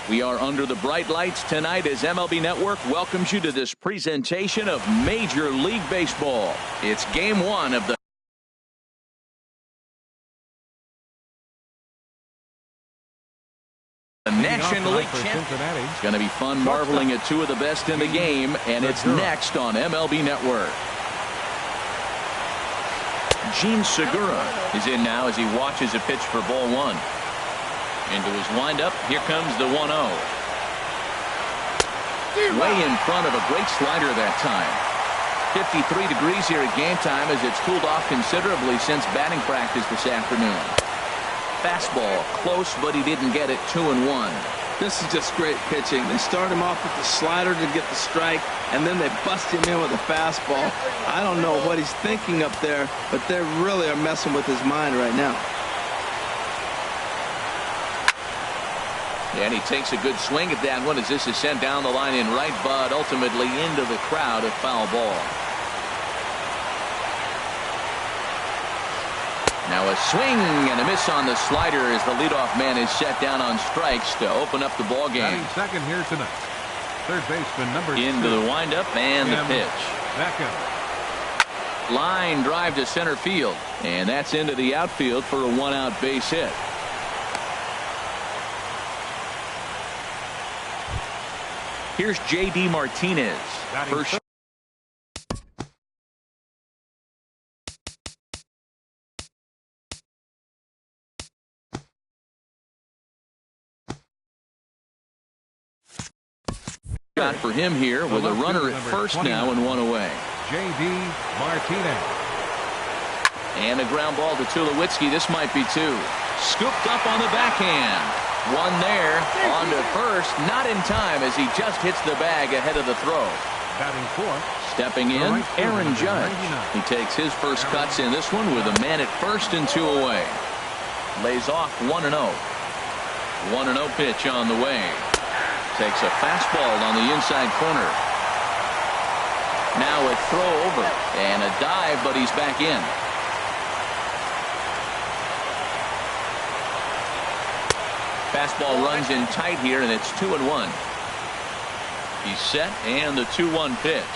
We are under the bright lights tonight as MLB Network welcomes you to this presentation of Major League Baseball. It's game one of the National League Championship. It's going to be fun marveling at two of the best in the game, and it's next on MLB Network. Gene Segura is in now as he watches a pitch for ball one. Into his windup, here comes the 1-0. Way in front of a great slider that time. 53 degrees here at game time as it's cooled off considerably since batting practice this afternoon. Fastball close, but he didn't get it. 2-1. This is just great pitching. They start him off with the slider to get the strike, and then they bust him in with a fastball. I don't know what he's thinking up there, but they really are messing with his mind right now. And he takes a good swing at that one as this is sent down the line in right, but ultimately into the crowd, a foul ball. Now a swing and a miss on the slider as the leadoff man is set down on strikes to open up the ball game. Second here tonight. Third baseman number 2. Into the windup and the pitch. Back up. Line drive to center field, and that's into the outfield for a one-out base hit. Here's J.D. Martinez. First. Shot for him here with a runner at first now and one away. J.D. Martinez. And a ground ball to Tulowitzki. This might be two. Scooped up on the backhand. One there on to first, not in time as he just hits the bag ahead of the throw. Batting fourth. Stepping in, Aaron Judge. He takes his first cuts in this one with a man at first and two away. Lays off 1-0. 1-0 pitch on the way. Takes a fastball on the inside corner. Now a throw over and a dive, but he's back in. Fastball runs in tight here, and it's 2-1. He's set, and the 2-1 pitch.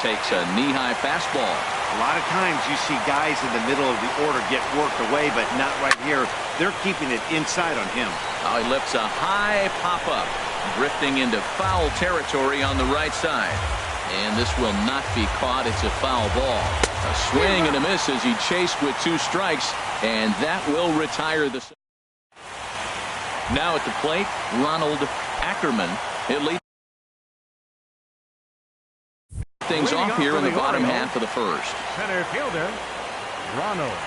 Takes a knee-high fastball. A lot of times you see guys in the middle of the order get worked away, but not right here. They're keeping it inside on him. Now he lifts a high pop-up, drifting into foul territory on the right side. And this will not be caught. It's a foul ball. A swing and a miss as he chased with two strikes, and that will retire the... Now at the plate, Ronald Ackerman. It leads things off here in the bottom half of the first. Center fielder, Ronald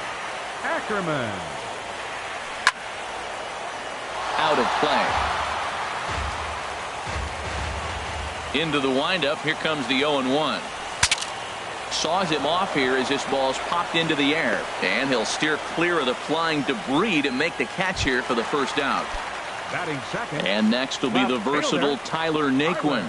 Ackerman. Out of play. Into the windup. Here comes the 0-1. Saws him off here as this ball's popped into the air. And he'll steer clear of the flying debris to make the catch here for the first out. Batting second. And next will be the versatile Tyler Naquin.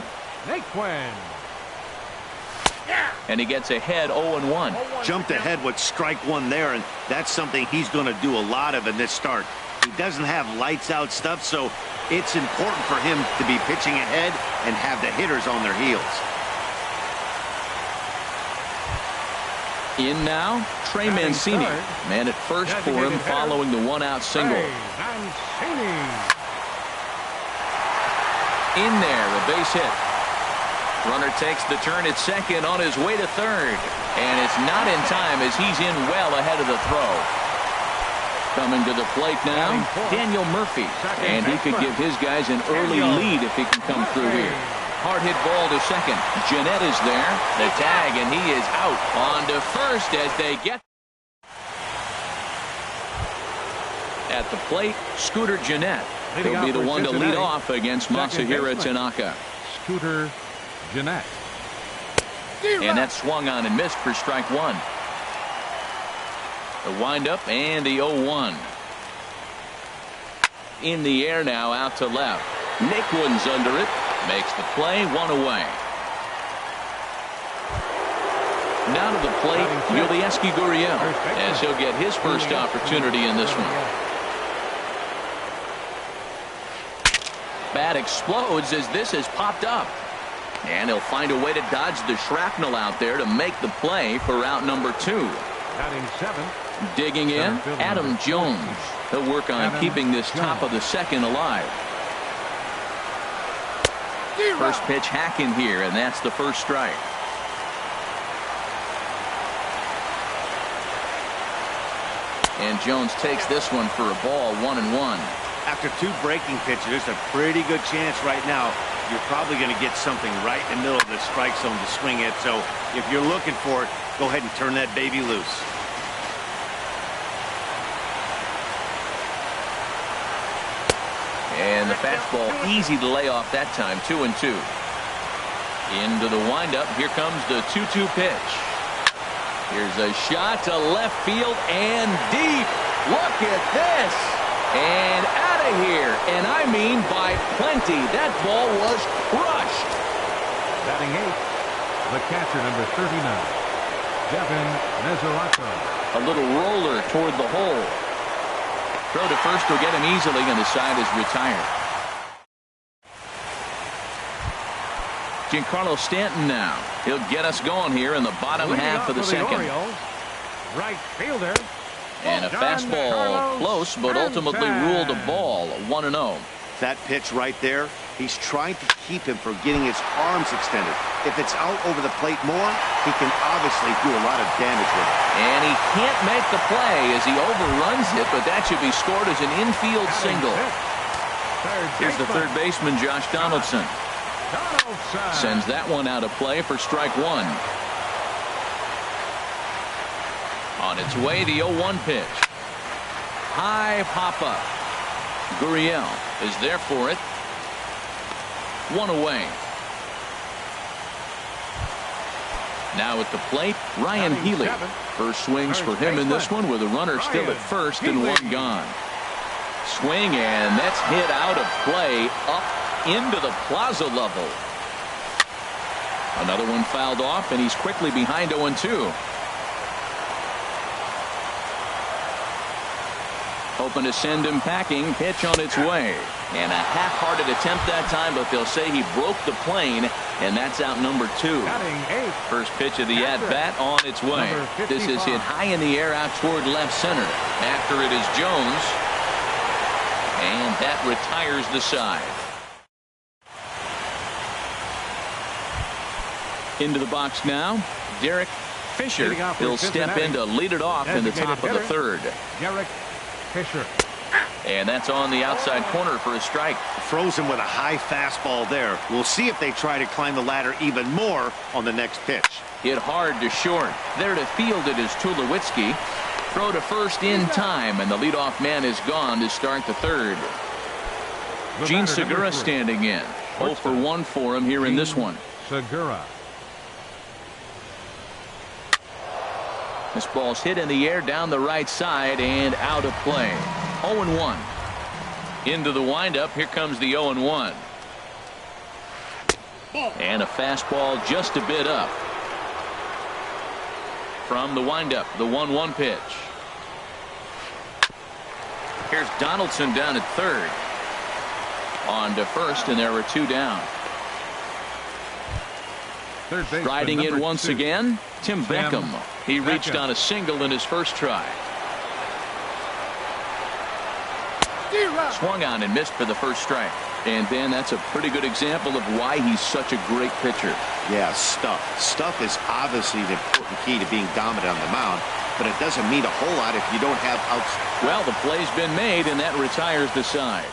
And he gets ahead 0-1. Jumped ahead with strike one there, and that's something he's going to do a lot of in this start. He doesn't have lights out stuff, so it's important for him to be pitching ahead and have the hitters on their heels. In now, Trey Mancini. Man at first for him following the one-out single. In there, a base hit. Runner takes the turn at second on his way to third. And it's not in time as he's in well ahead of the throw. Coming to the plate now, Daniel Murphy. And he could give his guys an early lead if he can come through here. Hard hit ball to second. Jeanette is there. The tag, and he is out. On to first as they get. At the plate, Scooter Jeanette. He'll be the one to lead off against Masahiro Tanaka. Scooter Jeanette. And that swung on and missed for strike one. The windup and the 0-1. In the air now, out to left. Naquin's under it. Makes the play, one away. Now to the plate, Yulieski Gurriel, as he'll get his first opportunity in this one. bat explodes as this has popped up. And he'll find a way to dodge the shrapnel out there to make the play for out number 2. Batting 7. Digging in, Adam Jones. He'll work on keeping this top of the second alive. First pitch hacking here, and that's the first strike. And Jones takes this one for a ball, 1-1. After 2 breaking pitches, there's a pretty good chance right now you're probably going to get something right in the middle of the strike zone to swing at. So if you're looking for it, go ahead and turn that baby loose. And the fastball easy to lay off that time, 2-2. Into the windup. Here comes the 2-2 pitch. Here's a shot to left field and deep. Look at this. And out of here. And I mean by plenty. That ball was crushed. Batting 8. The catcher, number 39. Devin Mesoraco. A little roller toward the hole. Throw to first will get him easily, and the side is retired. Giancarlo Stanton now. He'll get us going here in the bottom half of the second. Orioles, right fielder. And a fastball close, but ultimately ruled a ball, 1-0. That pitch right there, he's trying to keep him from getting his arms extended. If it's out over the plate more, he can obviously do a lot of damage with it. And he can't make the play as he overruns it, but that should be scored as an infield single. Here's the third baseman, Josh Donaldson. Sends that one out of play for strike 1. On its way, the 0-1 pitch. High pop-up. Gurriel is there for it. 1 away. Now at the plate, Ryan Healy. First swings for him in this one with a runner still at first and 1 gone. Swing, and that's hit out of play up into the plaza level. Another one fouled off, and he's quickly behind 0-2. Hoping to send him packing. Pitch on its way. And a half-hearted attempt that time, but they'll say he broke the plane, and that's out number 2. First pitch of the at-bat on its way. This is hit high in the air out toward left center. After it is Jones. And that retires the side. Into the box now, Derek Fisher. He'll step in to lead it off in the top of the third. Derek Fisher. And that's on the outside corner for a strike. Throws him with a high fastball there. We'll see if they try to climb the ladder even more on the next pitch. Hit hard to short. There to field it is Tulowitzki. Throw to first in time, and the leadoff man is gone to start the third. Gene Segura standing in. 0 for 1 for him here in this one. Segura. This ball's hit in the air down the right side and out of play. 0-1. Into the windup. Here comes the 0-1. And a fastball just a bit up. From the windup, the 1-1 pitch. Here's Donaldson down at third. On to first, and there are 2 down. Riding in once again, Tim Beckham. He reached on a single in his first try. Swung on and missed for the first strike. And then that's a pretty good example of why he's such a great pitcher. Yeah, stuff. Stuff is obviously the important key to being dominant on the mound, but it doesn't mean a whole lot if you don't have outs. Well, the play's been made, and that retires the side.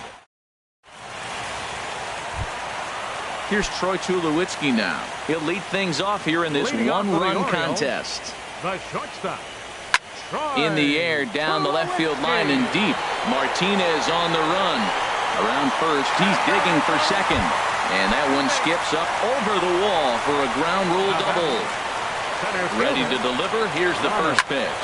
Here's Troy Tulowitzki now. He'll lead things off here in this one-run contest. The shortstop. In the air, down the left field line and deep. Martinez on the run. Around first, he's digging for second. And that one skips up over the wall for a ground rule double. Ready to deliver. Here's the first pitch.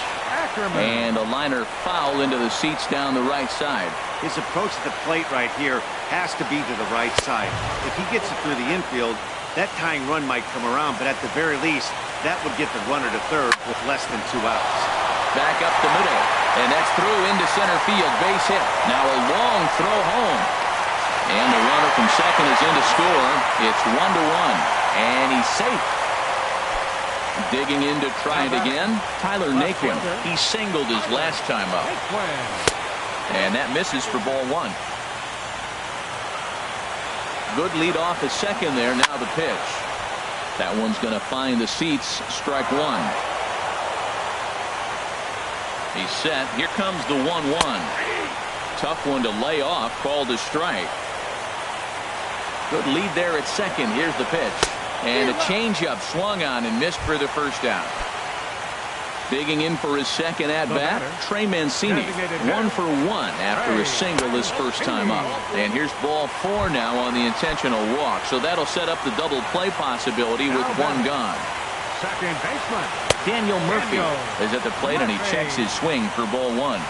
And a liner foul into the seats down the right side. His approach to the plate right here has to be to the right side. If he gets it through the infield, that tying run might come around, but at the very least, that would get the runner to third with less than 2 outs. Back up the middle, and that's through into center field, base hit. Now a long throw home. And the runner from second is in to score. It's 1-1, and he's safe. Digging in to try it again, Tyler Naquin. He singled his last time up. And that misses for ball one. Good lead off at second there. Now the pitch. That one's going to find the seats. Strike one. He's set. Here comes the 1-1. Tough one to lay off. Called a strike. Good lead there at second. Here's the pitch. And a changeup swung on and missed for the first out. Digging in for his second at-bat, Trey Mancini. 1 for 1 after a single his first time up. And here's ball 4 now on the intentional walk. So that'll set up the double play possibility with one gone. Second baseman Daniel Murphy is at the plate, and he checks his swing for ball 1.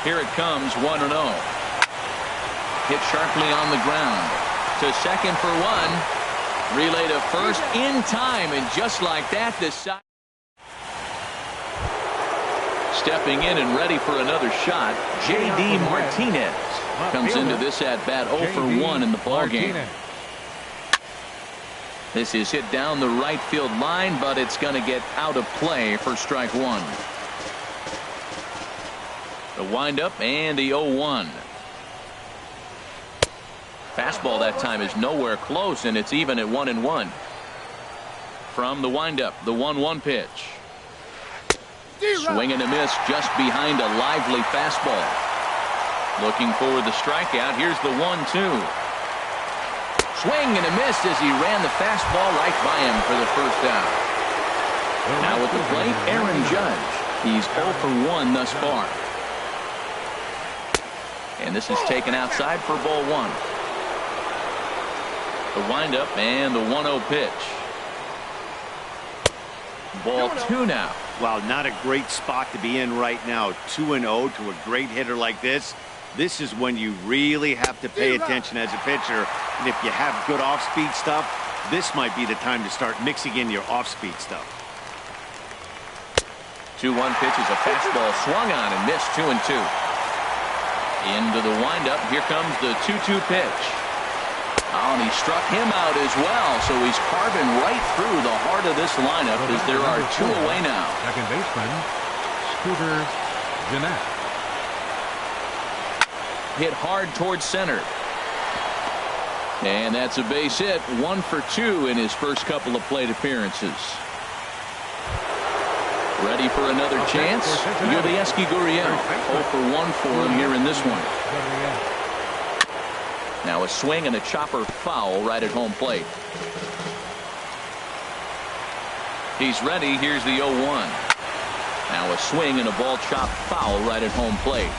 Here it comes, 1-0. Hit sharply on the ground. To second for 1. Relay to first in time, and just like that, the side. Stepping in and ready for another shot, J.D. Martinez comes into this at-bat 0 for 1 in the ballgame. This is hit down the right field line, but it's going to get out of play for strike one. The windup and the 0-1. Fastball that time is nowhere close, and it's even at 1-1. From the windup, the 1-1 pitch. Swing and a miss just behind a lively fastball. Looking for the strikeout. Here's the 1-2. Swing and a miss as he ran the fastball right by him for the first out. Now at the plate, Aaron Judge. He's 0 for 1 thus far. And this is taken outside for ball 1. The windup and the 1-0 pitch. Ball 2 now. Wow, not a great spot to be in right now. 2-0 to a great hitter like this. This is when you really have to pay attention as a pitcher. And if you have good off-speed stuff, this might be the time to start mixing in your off-speed stuff. 2-1 pitch is a fastball swung on and missed. 2-2. Into the windup. Here comes the 2-2 pitch. Oh, and he struck him out as well, so he's carving right through the heart of this lineup as there are 2 away now. Second baseman, Scooter Gennett. Hit hard towards center. And that's a base hit. 1 for 2 in his first couple of plate appearances. Ready for another chance? Yulieski Gurriel. 0 for 1 for him here in this one. Now a swing and a chopper foul right at home plate. He's ready. Here's the 0-1. Now a swing and a ball chopped foul right at home plate.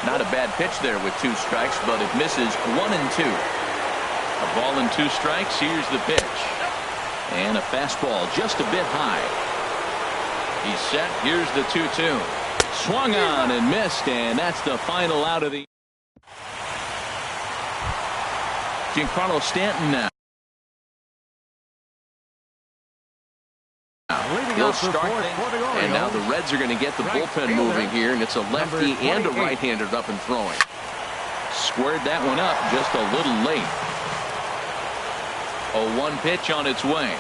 Not a bad pitch there with 2 strikes, but it misses 1 and 2. A ball and 2 strikes. Here's the pitch. And a fastball just a bit high. He's set. Here's the 2-2. Swung on and missed, and that's the final out of the. Giancarlo Stanton now. He'll start things, and now the Reds are going to get the bullpen moving here, and it's a lefty and a right-hander up and throwing. Squared that one up just a little late. 0-1 pitch on its way.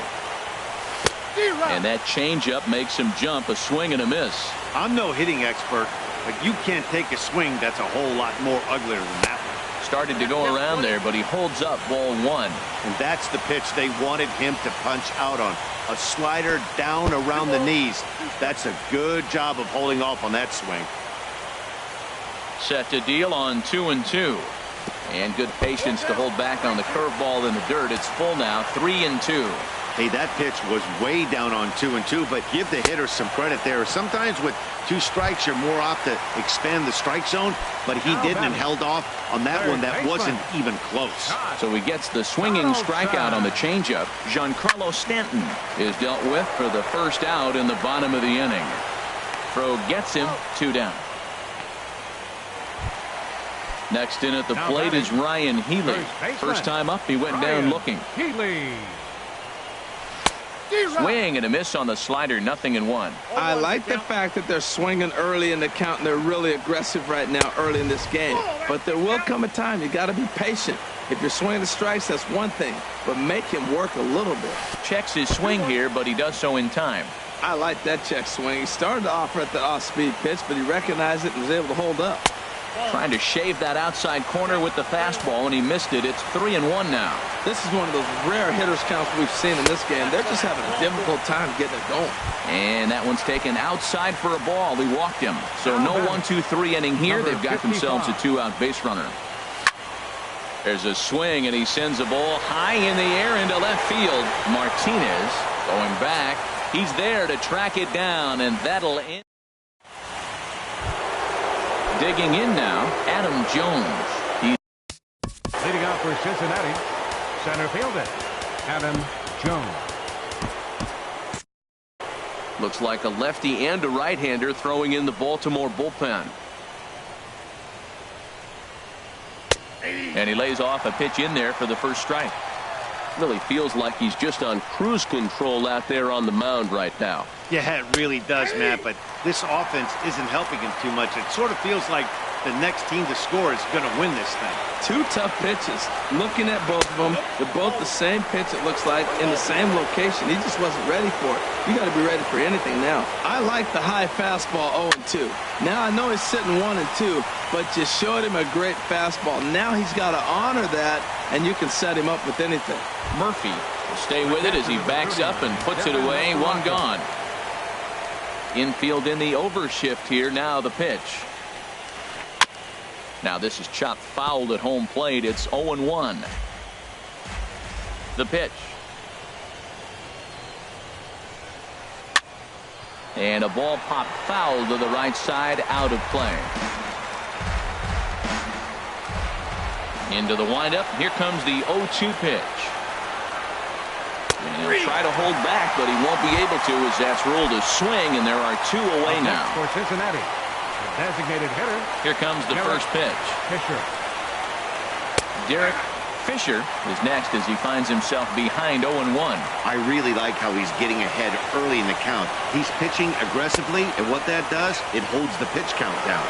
And that changeup makes him jump. A swing and a miss. I'm no hitting expert, but you can't take a swing that's a whole lot more uglier than that one. Started to go around there, but he holds up ball 1. And that's the pitch they wanted him to punch out on. A slider down around the knees. That's a good job of holding off on that swing. Set to deal on 2-2. And good patience to hold back on the curveball in the dirt. It's full now, 3-2. Hey, that pitch was way down on 2-2, but give the hitter some credit there. Sometimes with 2 strikes, you're more apt to expand the strike zone, but he didn't and held off on that one that wasn't even close. So he gets the swinging strikeout on the changeup. Giancarlo Stanton is dealt with for the first out in the bottom of the inning. Throw gets him, 2 down. Next in at the plate is Ryan Healy. First time up, he went down looking. Healy. Swing and a miss on the slider, 0-1. I like the fact that they're swinging early in the count and they're really aggressive right now early in this game. But there will come a time you got to be patient. If you're swinging the strikes, that's one thing, but make him work a little bit. Checks his swing here, but he does so in time. I like that check swing. He started to offer at the off-speed pitch, but he recognized it and was able to hold up. Trying to shave that outside corner with the fastball, and he missed it. It's 3-1 now. This is one of those rare hitters counts we've seen in this game. They're just having a difficult time getting it going. And that one's taken outside for a ball. He walked him. So no 1-2-3 inning here. They've got themselves a 2-out base runner. There's a swing, and he sends a ball high in the air into left field. Martinez going back. He's there to track it down, and that'll end. Digging in now, Adam Jones. He's leading off for Cincinnati, center fielder Adam Jones. Looks like a lefty and a right-hander throwing in the Baltimore bullpen. And he lays off a pitch in there for the first strike. Really feels like he's just on cruise control out there on the mound right now. Yeah, it really does, Matt, but this offense isn't helping him too much. It sort of feels like the next team to score is going to win this thing. Two tough pitches. Looking at both of them, they're both the same pitch, it looks like, in the same location. He just wasn't ready for it. You got to be ready for anything now. I like the high fastball 0-2. Now I know he's sitting 1-2, but you showed him a great fastball. Now he's got to honor that, and you can set him up with anything. Murphy will stay with it as he backs up and puts it away. One gone. Infield in the overshift here. Now the pitch. Now this is chopped fouled at home plate. It's 0-1. The pitch. And a ball popped foul to the right side, out of play. Into the windup. Here comes the 0-2 pitch. And he'll try to hold back, but he won't be able to as that's ruled a swing, and there are two away now. For Cincinnati, the designated hitter. Here comes the first pitch. Fisher. Derek Fisher is next as he finds himself behind 0-1. I really like how he's getting ahead early in the count. He's pitching aggressively, and what that does, it holds the pitch count down.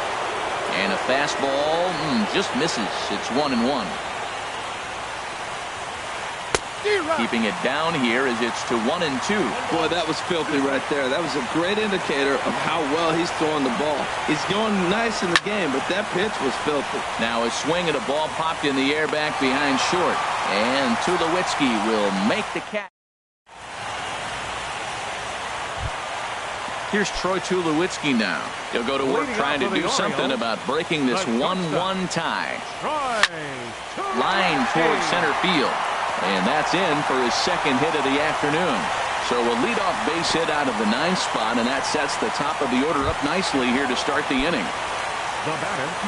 And a fastball just misses. It's 1-1. Keeping it down here as it's to 1-2. Boy, that was filthy right there. That was a great indicator of how well he's throwing the ball. He's going nice in the game, but that pitch was filthy. Now a swing at a ball popped in the air back behind short. And Tulowitzki will make the catch. Here's Troy Tulowitzki now. He'll go to work trying to do something about breaking this 1-1 tie. Line towards center field. And that's in for his second hit of the afternoon. So a leadoff base hit out of the 9th spot, and that sets the top of the order up nicely here to start the inning.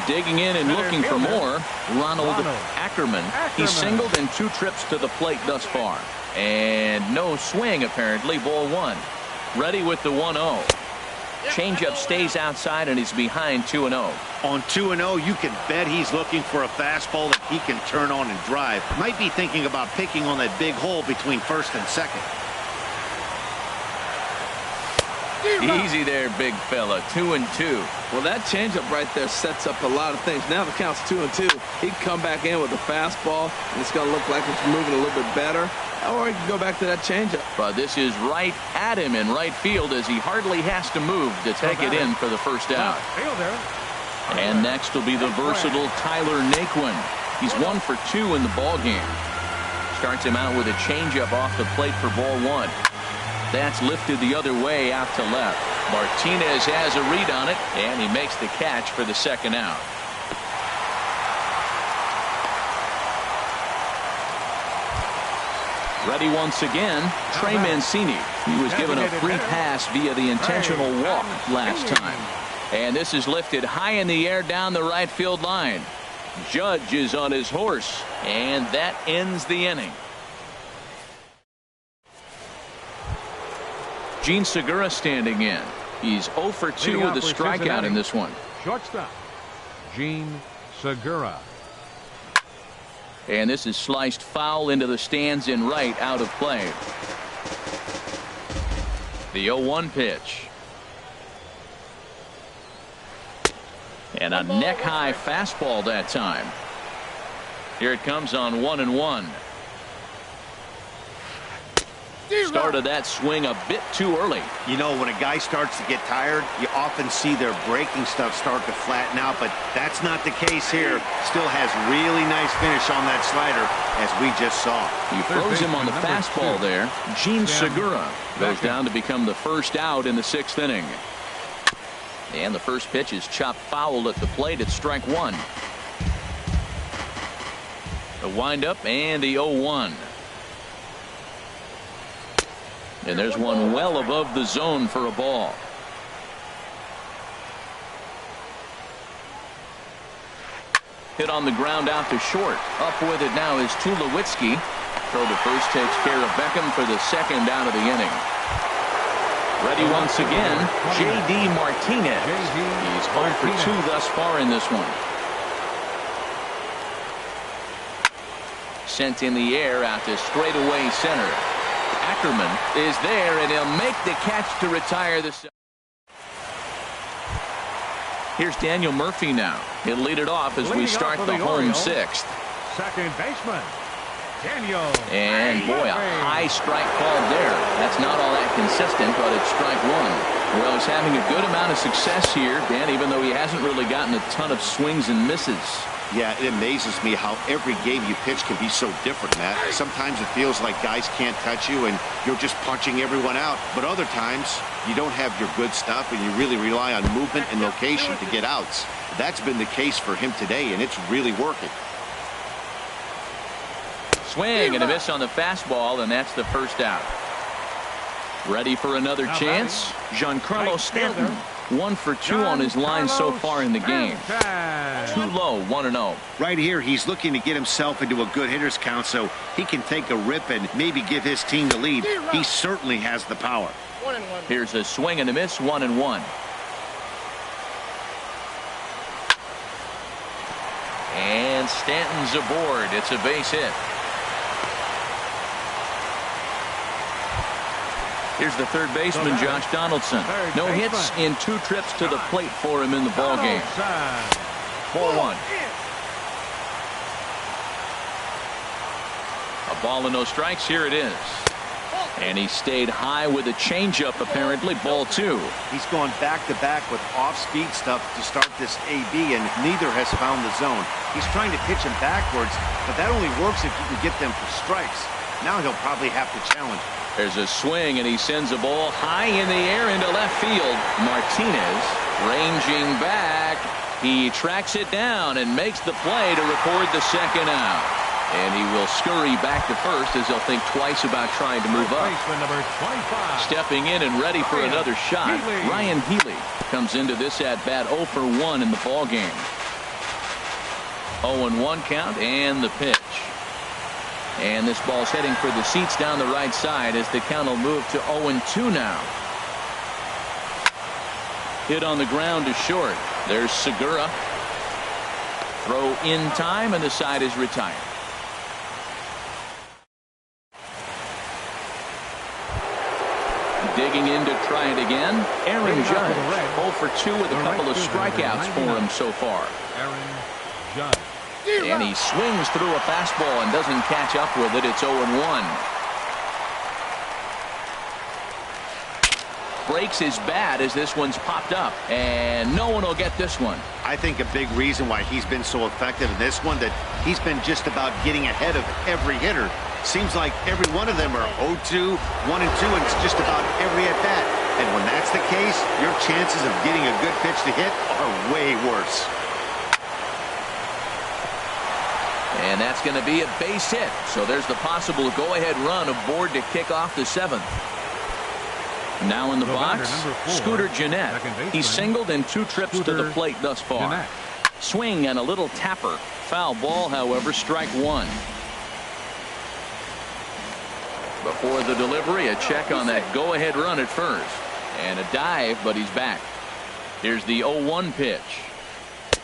Digging in and looking for more, Ronald Ackerman. He's singled in 2 trips to the plate thus far. And no swing, apparently. Ball 1. Ready with the 1-0. Changeup stays outside, and he's behind 2-0. On 2-0, you can bet he's looking for a fastball that he can turn on and drive. Might be thinking about picking on that big hole between first and second. Easy there, big fella. 2-2. Well, that changeup right there sets up a lot of things. Now the count's 2-2. He can come back in with a fastball, and it's going to look like it's moving a little bit better. Or he can go back to that changeup. But this is right at him in right field as he hardly has to move to take it in for the first out. And next will be the versatile Tyler Naquin. He's 1 for 2 in the ballgame. Starts him out with a changeup off the plate for ball 1. That's lifted the other way out to left. Martinez has a read on it, and he makes the catch for the second out. Ready once again, Trey Mancini. He was given a free pass via the intentional walk last time. And this is lifted high in the air down the right field line. Judge is on his horse, and that ends the inning. Gene Segura standing in. He's 0 for 2 with a strikeout in this one. Shortstop, Gene Segura. And this is sliced foul into the stands in right, out of play. The 0-1 pitch. And a neck-high fastball that time. Here it comes on 1-1. Started that swing a bit too early. You know, when a guy starts to get tired, you often see their breaking stuff start to flatten out, but that's not the case here. Still has really nice finish on that slider, as we just saw. He throws him on the fastball there. Gene Segura goes down to become the first out in the 6th inning. And the first pitch is chopped foul at the plate. It's strike one. The windup and the 0-1. And there's one well above the zone for a ball. Hit on the ground out to short. Up with it now is Tulowitzki. Throw to first takes care of Beckham for the second out of the inning. Ready once again, J.D. Martinez. He's 0 for 2 thus far in this one. Sent in the air out to straightaway center. Ackerman is there, and he'll make the catch to retire the. Here's Daniel Murphy now. He'll lead it off as we start the home 6th. Second baseman, Daniel. And boy, a high strike called there. That's not all that consistent, but it's strike one. Well, he's having a good amount of success here, Dan, even though he hasn't really gotten a ton of swings and misses. Yeah, it amazes me how every game you pitch can be so different, Matt. Sometimes it feels like guys can't touch you and you're just punching everyone out. But other times, you don't have your good stuff and you really rely on movement and location to get outs. That's been the case for him today, and it's really working. Swing and a miss on the fastball, and that's the first out. Ready for another chance? Giancarlo Stanton. 1 for 2 on his line so far in the game. Too low, 1-0. Right here, he's looking to get himself into a good hitter's count so he can take a rip and maybe give his team the lead. He certainly has the power. Here's a swing and a miss, 1-1. And Stanton's aboard. It's a base hit. Here's the third baseman, Josh Donaldson. No hits in 2 trips to the plate for him in the ballgame. 4-1. A ball and no strikes. Here it is. And he stayed high with a changeup, apparently. Ball 2. He's gone back-to-back with off-speed stuff to start this AB, and neither has found the zone. He's trying to pitch him backwards, but that only works if you can get them for strikes. Now he'll probably have to challenge. There's a swing, and he sends a ball high in the air into left field. Martinez ranging back. He tracks it down and makes the play to record the second out. And he will scurry back to first as he'll think twice about trying to move up. Stepping in and ready for another shot, Ryan Healy comes into this at-bat 0 for 1 in the ballgame. 0-1 count and the pitch. And this ball's heading for the seats down the right side as the count will move to 0-2 now. Hit on the ground to short. There's Segura. Throw in time, and the side is retired. Digging in to try it again, Aaron Judge. 0 for 2 with a couple of strikeouts for him so far. Aaron Judge. And he swings through a fastball and doesn't catch up with it. It's 0-1. Breaks his bat as this one's popped up, and no one will get this one. I think a big reason why he's been so effective in this one, that he's been just about getting ahead of every hitter. Seems like every one of them are 0-2, 1-2, and it's just about every at-bat. And when that's the case, your chances of getting a good pitch to hit are way worse. And that's going to be a base hit. So there's the possible go-ahead run aboard to kick off the 7th. Now in the box, Scooter Gennett. He's singled in 2 trips to the plate thus far. Swing and a little tapper. Foul ball, however, strike 1. Before the delivery, a check on that go-ahead run at first. And a dive, but he's back. Here's the 0-1 pitch.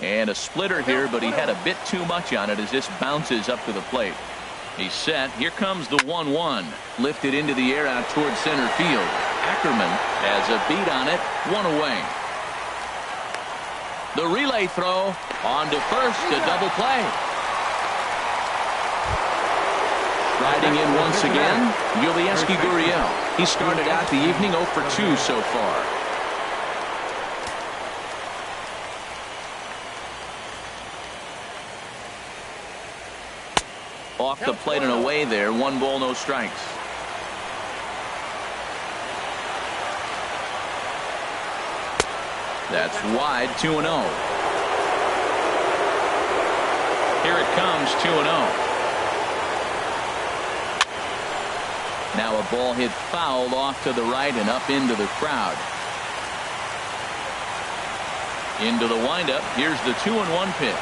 And a splitter here, but he had a bit too much on it as this bounces up to the plate. He's set. Here comes the 1-1. Lifted into the air out towards center field. Ackerman has a beat on it, 1 away. The relay throw on to first, a double play. Riding in once again, Yulieski Gurriel. He started out the evening 0 for 2 so far. Off the plate and away there, 1 ball, no strikes. That's wide, 2-0. Here it comes, 2-0. Now a ball hit foul off to the right and up into the crowd. Into the windup. Here's the 2-1 pitch.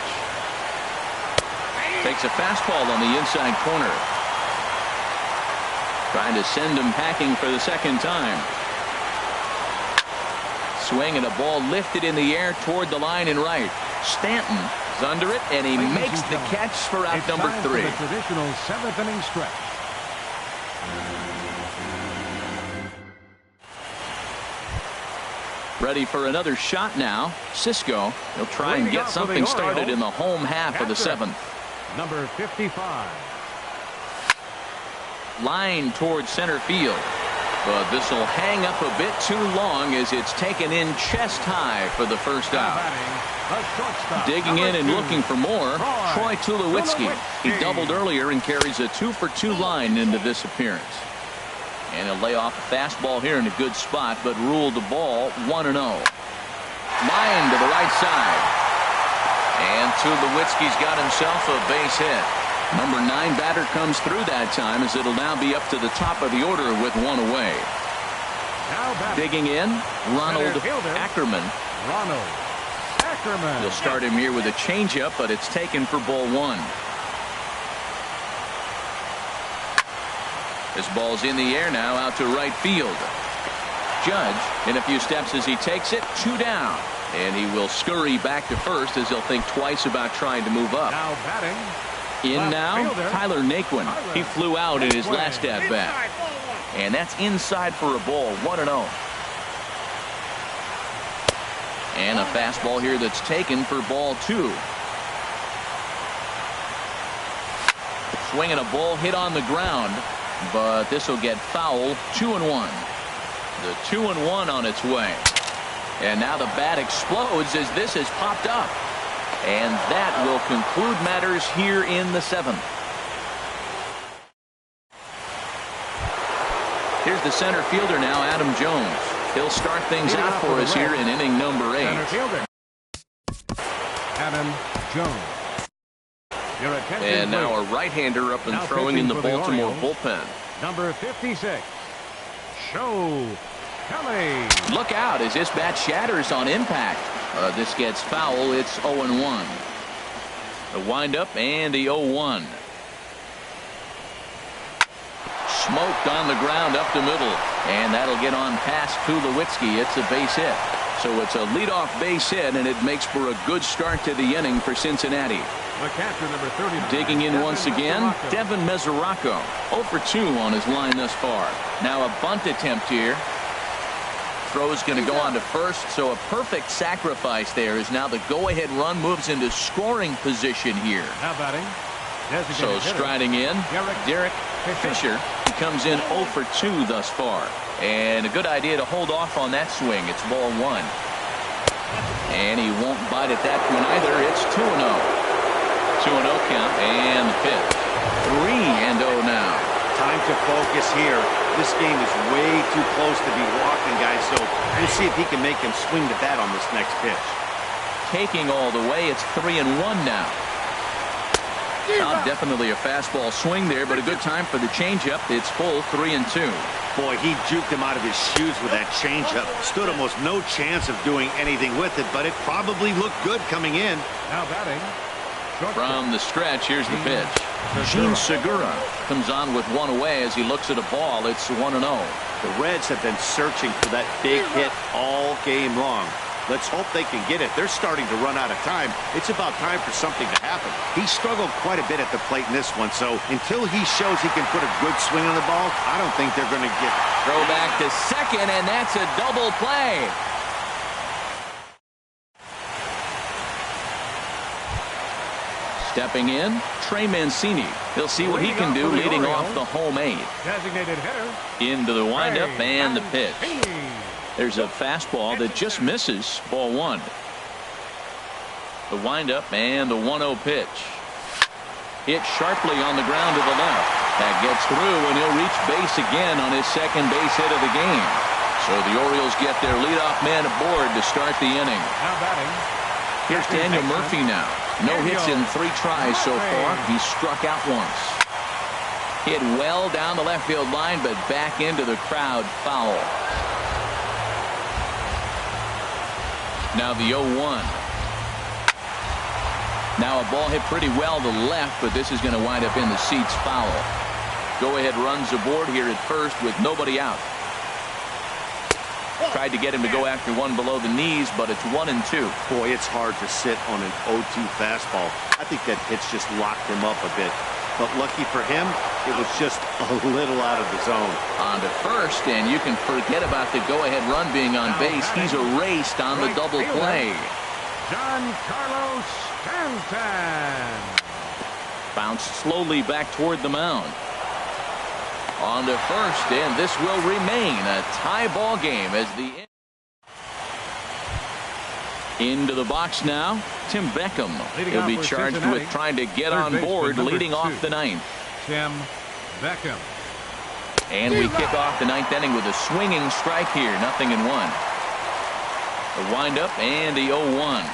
Takes a fastball on the inside corner. Trying to send him packing for the second time. Swing and a ball lifted in the air toward the line and right. Stanton is under it, and he makes the catch for out number 3. The traditional 7th inning stretch. Ready for another shot now. Cisco, he'll try and get something started in the home half of the 7th. Number 55. Line towards center field. But this will hang up a bit too long as it's taken in chest high for the first out. Digging in and looking for more, Troy Tulowitzki. He doubled earlier and carries a 2 for 2 line into this appearance. And he'll lay off a fastball here in a good spot, but ruled the ball 1-0. Line to the right side. And Tulowitzki's got himself a base hit. Number 9 batter comes through that time as it'll now be up to the top of the order with 1 away. Digging in, Ronald Ackerman. Ronald Ackerman. You'll start him here with a changeup, but it's taken for ball 1. This ball's in the air now out to right field. Judge in a few steps as he takes it, 2 down. And he will scurry back to first as he'll think twice about trying to move up. Now batting. In now, Tyler Naquin. He flew out in his last at-bat. And that's inside for a ball, 1-0. And a fastball here that's taken for ball 2. Swinging a ball hit on the ground, but this will get foul, 2-1. The 2-1 on its way. And now the bat explodes as this has popped up. And that will conclude matters here in the 7th. Here's the center fielder now, Adam Jones. He'll start things out for us here in inning number 8. Adam Jones. And now a right-hander up and throwing in the Baltimore bullpen. Number 56, Show Kelly. Look out as this bat shatters on impact. This gets foul. It's 0-1. The windup and the 0-1. Smoked on the ground up the middle. And that'll get on past Tulowitzki. It's a base hit. So it's a leadoff base hit, and it makes for a good start to the inning for Cincinnati. The catcher, number 30. Digging in once again, Devin Mesoraco. 0 for 2 on his line thus far. Now a bunt attempt here. Throw's going to go on to first, so a perfect sacrifice there as now the go-ahead run moves into scoring position here. Now batting. So striding in, Derek Fisher. He comes in 0 for 2 thus far. And a good idea to hold off on that swing. It's ball 1. And he won't bite at that point either. It's 2-0. 2-0 count and the pitch. 3-0 now. Time to focus here. This game is way too close to be walking, guys, so we'll see if he can make him swing the bat on this next pitch. Taking all the way, it's 3-1 now. Not definitely a fastball swing there, but a good time for the changeup. It's full 3-2. Boy, he juked him out of his shoes with that changeup. Stood almost no chance of doing anything with it, but it probably looked good coming in. Now batting. From the stretch, here's the pitch. Gene Segura comes on with 1 away as he looks at a ball. It's 1-0. The Reds have been searching for that big hit all game long. Let's hope they can get it. They're starting to run out of time. It's about time for something to happen. He struggled quite a bit at the plate in this one, so until he shows he can put a good swing on the ball, I don't think they're going to get it. Throw back to second, and that's a double play. Stepping in, Trey Mancini. He'll see what he can do leading off the home 8. Designated hitter. Into the windup Trey and the pitch. Mancini. There's a fastball that just misses, ball 1. The windup and the 1-0 pitch. Hit sharply on the ground to the left. That gets through, and he'll reach base again on his second base hit of the game. So the Orioles get their leadoff man aboard to start the inning. Now batting. Here's Daniel Murphy now. No hits in 3 tries so far. He's struck out once. Hit well down the left field line, but back into the crowd, foul. Now the 0-1. Now a ball hit pretty well to the left, but this is going to wind up in the seats, foul. Go-ahead runs aboard here at first with nobody out. Tried to get him to go after one below the knees, but it's 1-2. Boy, it's hard to sit on an 0-2 fastball. I think that pitch just locked him up a bit. But lucky for him, it was just a little out of the zone. On to first, and you can forget about the go-ahead run being on base. He's erased on the double play. Giancarlo Stanton. Bounced slowly back toward the mound. On to first, and this will remain a tie ball game as the into the box now. Tim Beckham. He'll be charged with trying to get on board, leading off the 9th. Tim Beckham. And we kick off the 9th inning with a swinging strike here. 0-1. The windup and the 0-1.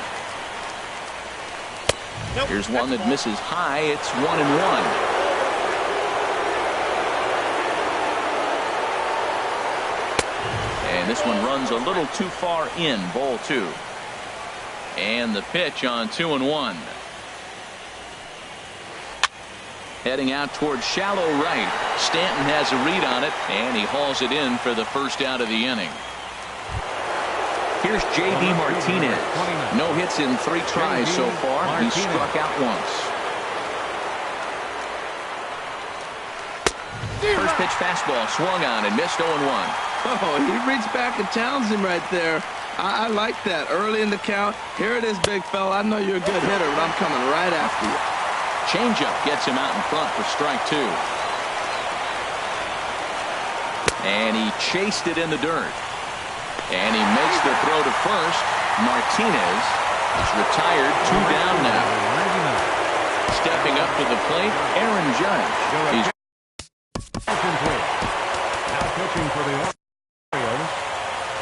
Here's one that misses high. It's 1-1. And this one runs a little too far in, ball 2. And the pitch on 2-1. Heading out towards shallow right. Stanton has a read on it, and he hauls it in for the first out of the inning. Here's J.D. Martinez. No hits in 3 tries so far. He struck out once. First pitch fastball swung on and missed 0-1. Oh, he reached back and challenged him right there. I like that. Early in the count. Here it is, big fella. I know you're a good hitter, but I'm coming right after you. Changeup gets him out in front for strike 2. And he chased it in the dirt. And he makes the throw to first. Martinez is retired. 2 down now. Stepping up to the plate, Aaron Judge. He's now pitching for the Orioles,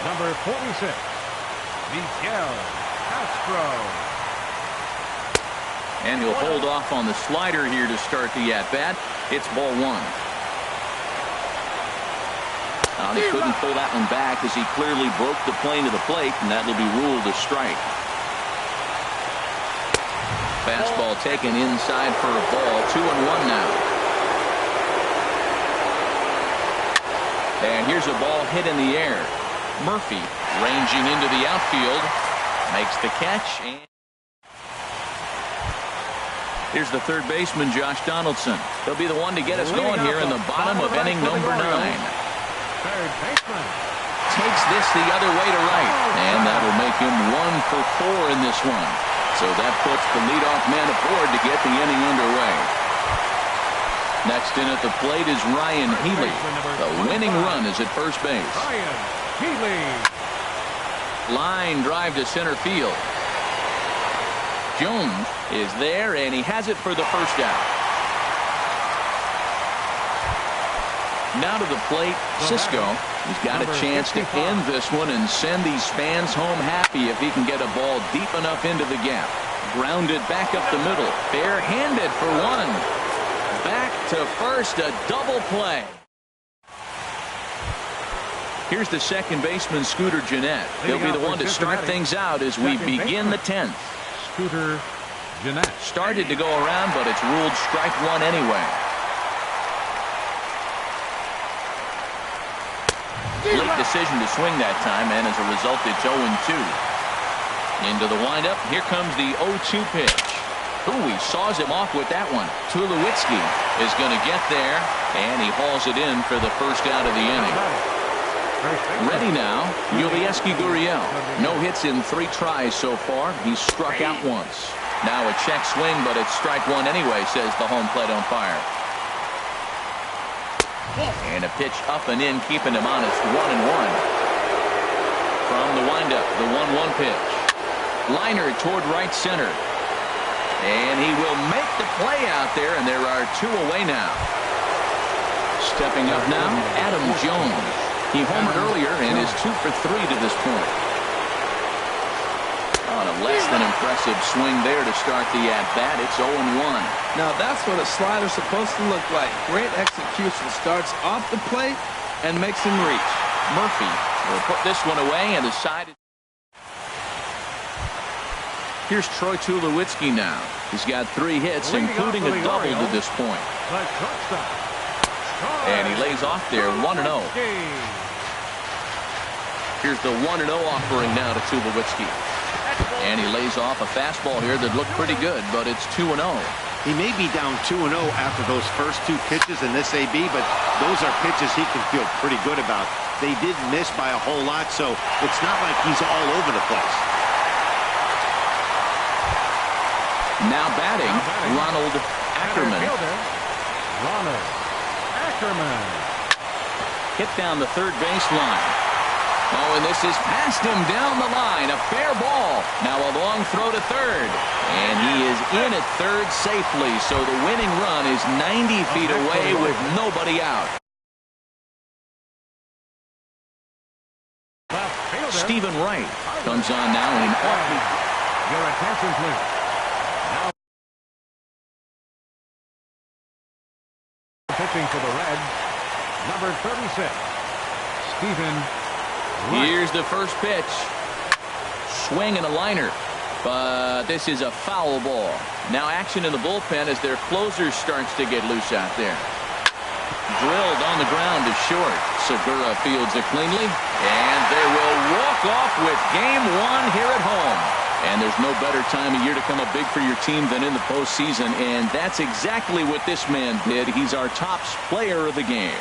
number 46, Miguel Castro. And he'll hold off on the slider here to start the at-bat. It's ball 1. He couldn't pull that one back as he clearly broke the plane of the plate, and that will be ruled a strike. Fastball taken inside for a ball. 2-1 now. And here's a ball hit in the air. Murphy ranging into the outfield. Makes the catch. And here's the third baseman, Josh Donaldson. He'll be the one to get us going here in the bottom of inning number 9. Third baseman. Takes this the other way to right. And that'll make him 1 for 4 in this one. So that puts the leadoff man aboard to get the inning underway. Next in at the plate is Ryan Healy. The winning run is at first base. Ryan Healy. Line drive to center field. Jones is there, and he has it for the first out. Now to the plate, Cisco. He's got a chance to end this one and send these fans home happy if he can get a ball deep enough into the gap. Grounded back up the middle. Bare-handed for 1. Back to first, a double play. Here's the second baseman, Scooter Gennett. He'll be the one to start things out as we begin the 10th. Scooter Gennett. Started to go around, but it's ruled strike 1 anyway. Late decision to swing that time, and as a result, it's 0-2. Into the windup. Here comes the 0-2 pitch. Ooh, he saws him off with that one. Tulowitzki is going to get there, and he hauls it in for the first out of the inning. Ready now, Yulieski Gurriel. No hits in 3 tries so far. He's struck out once. Now a check swing, but it's strike one anyway, says the home plate umpire. And a pitch up and in, keeping him honest. 1-1. From the windup, the 1-1 pitch. Liner toward right center. And he will make the play out there, and there are 2 away now. Stepping up now, Adam Jones. He homered earlier and is 2 for 3 to this point. On a less than impressive swing there to start the at-bat. It's 0-1. Now that's what a slider's supposed to look like. Great execution. Starts off the plate and makes him reach. Murphy will put this one away and decided. Here's Troy Tulowitzki now. He's got 3 hits, including a double to this point. And he lays off there, 1-0. Here's the 1-0 offering now to Tulowitzki. And he lays off a fastball here that looked pretty good, but it's 2-0. He may be down 2-0 after those first 2 pitches in this AB, but those are pitches he can feel pretty good about. They didn't miss by a whole lot, so it's not like he's all over the place. Now batting, Ronald Ackerman. Ronald Ackerman. Hit down the third baseline. Oh, and this is past him down the line. A fair ball. Now a long throw to third. And he is in at third safely. So the winning run is 90 feet away with nobody out. Stephen Wright comes on now in off. Your attention, please. Now pitching for the Reds, number 36, Stephen Wright. Here's the first pitch. Swing and a liner. But this is a foul ball. Now action in the bullpen as their closer starts to get loose out there. Drilled on the ground to short. Segura fields it cleanly. And they will walk off with game 1 here at home. And there's no better time of year to come up big for your team than in the postseason. And that's exactly what this man did. He's our top player of the game.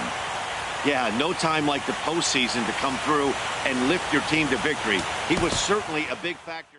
Yeah, no time like the postseason to come through and lift your team to victory. He was certainly a big factor.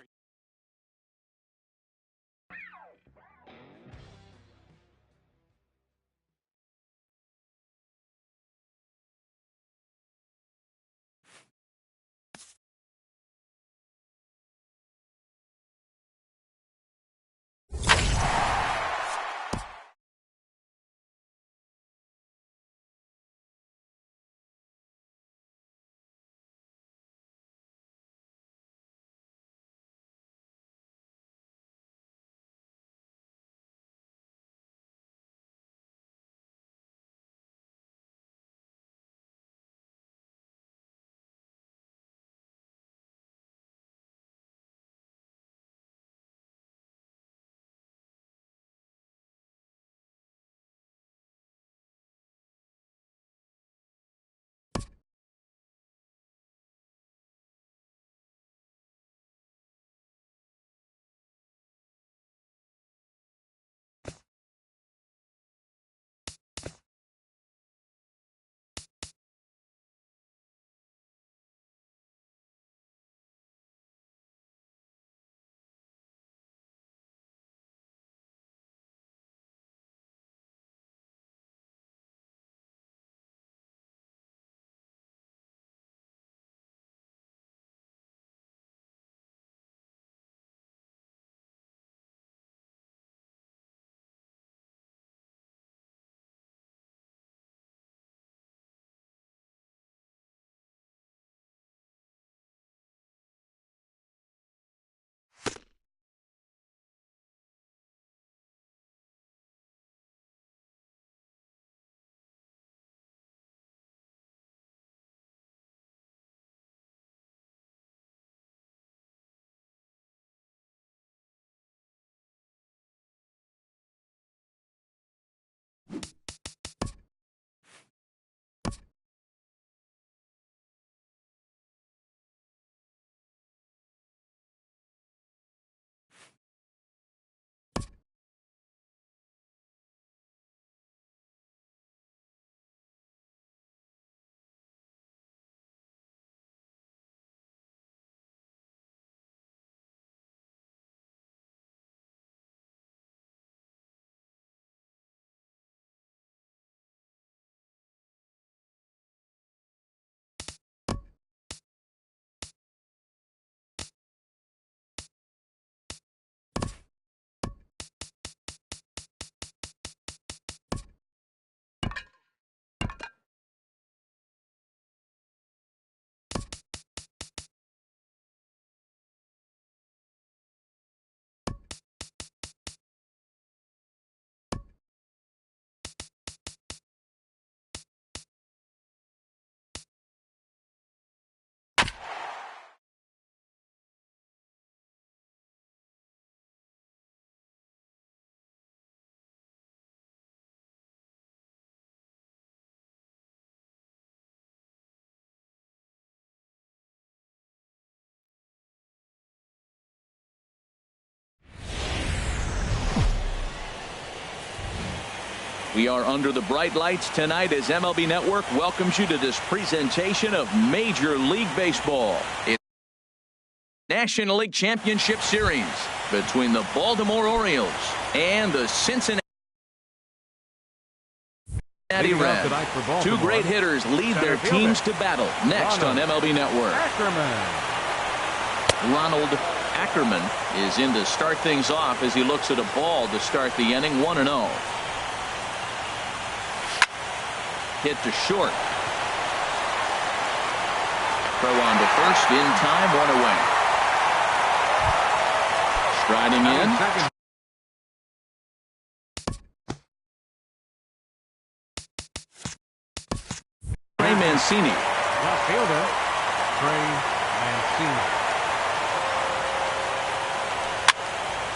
We are under the bright lights tonight as MLB Network welcomes you to this presentation of Major League Baseball. It's National League Championship Series between the Baltimore Orioles and the Cincinnati Reds. Two great hitters lead their teams to battle next on MLB Network. Ronald Ackerman is in to start things off as he looks at a ball to start the inning. 1-0. Hit to short. Throw on to first in time, 1 away. Striding in. Trey Mancini. Left fielder, Trey Mancini.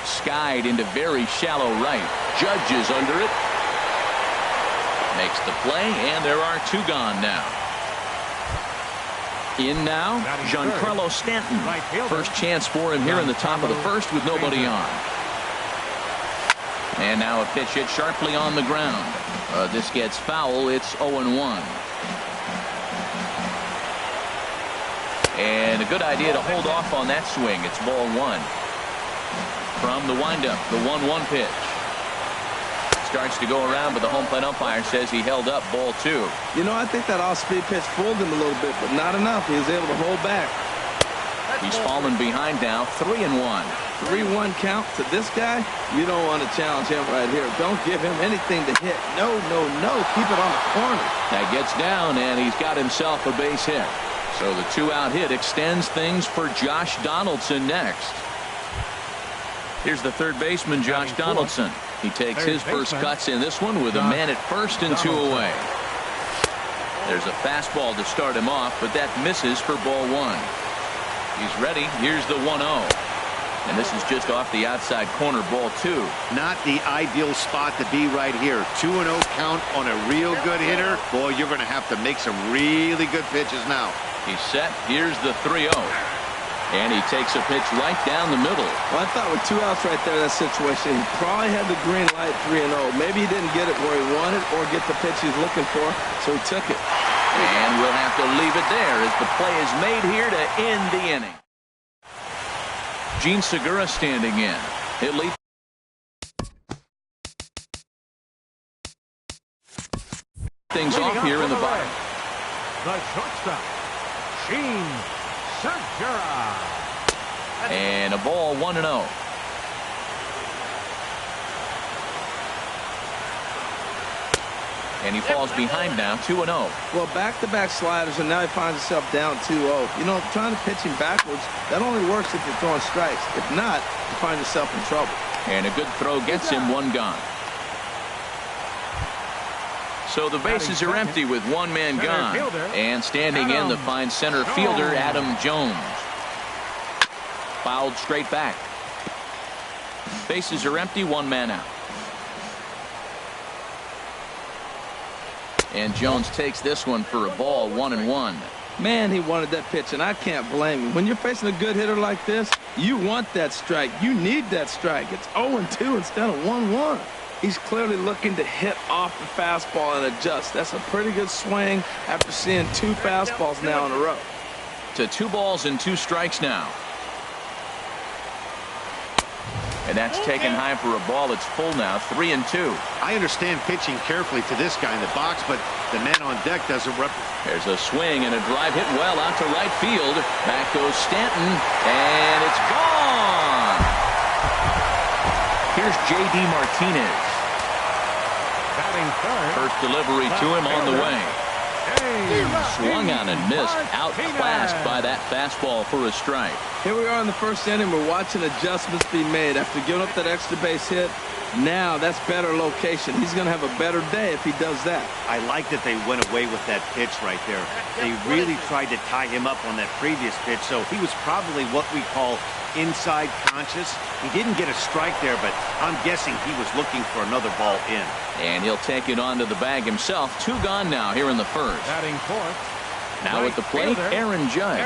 Skied into very shallow right. Judge is under it. Makes the play, and there are 2 gone now. In now, Giancarlo Stanton. First chance for him here in the top of the first with nobody on. And now a pitch hit sharply on the ground. This gets foul. It's 0-1. And a good idea to hold off on that swing. It's ball 1. From the windup, the 1-1 pitch. Starts to go around, but the home plate umpire says he held up ball 2. You know, I think that off-speed pitch fooled him a little bit, but not enough. He was able to hold back. He's fallen behind now, 3-1. 3-1 count to this guy. You don't want to challenge him right here. Don't give him anything to hit. No, no, no. Keep it on the corner. That gets down, and he's got himself a base hit. So the 2-out hit extends things for Josh Donaldson next. Here's the third baseman, Josh Donaldson. He takes his first cuts in this one with a man at first and 2 away. There's a fastball to start him off, but that misses for ball 1. He's ready. Here's the 1-0. And this is just off the outside corner, ball 2. Not the ideal spot to be right here. 2-0 count on a real good hitter. Boy, you're going to have to make some really good pitches now. He's set. Here's the 3-0. And he takes a pitch right down the middle. Well, I thought with 2 outs right there, that situation, he probably had the green light 3-0. Maybe he didn't get it where he wanted or get the pitch he's looking for, so he took it. And we'll have to leave it there as the play is made here to end the inning. Gene Segura standing in. He'll lead things off here in the bottom. The shortstop, Gene Segura. And a ball, 1-0. And he falls behind now, 2-0. Well, back-to-back sliders, and now he finds himself down 2-0. You know, trying to pitch him backwards, that only works if you're throwing strikes. If not, you find yourself in trouble. And a good throw gets him 1 gone. So the bases are empty with 1 man gone. And standing in the fine center fielder, Adam Jones. Fouled straight back. Bases are empty, 1 man out. And Jones takes this one for a ball, 1-1. Man, he wanted that pitch, and I can't blame him. When you're facing a good hitter like this, you want that strike. You need that strike. It's 0-2 instead of 1-1. He's clearly looking to hit off the fastball and adjust. That's a pretty good swing after seeing 2 fastballs now in a row. To 2 balls and 2 strikes now. And that's taken high for a ball. It's full now, 3-2. I understand pitching carefully to this guy in the box, but the man on deck doesn't There's a swing and a drive hit well out to right field. Back goes Stanton, and it's gone. Here's J.D. Martinez. Batting third. First delivery to him on the way. Swung on and missed. Outclassed by that fastball for a strike. Here we are in the first inning. We're watching adjustments be made after giving up that extra base hit. Now that's better location. He's going to have a better day if he does that. I like that they went away with that pitch right there. They really tried to tie him up on that previous pitch, so he was probably what we call inside conscious. He didn't get a strike there, but I'm guessing he was looking for another ball in. And he'll take it onto the bag himself. 2 gone now here in the first. Batting fourth. Now at the plate, Aaron Judge.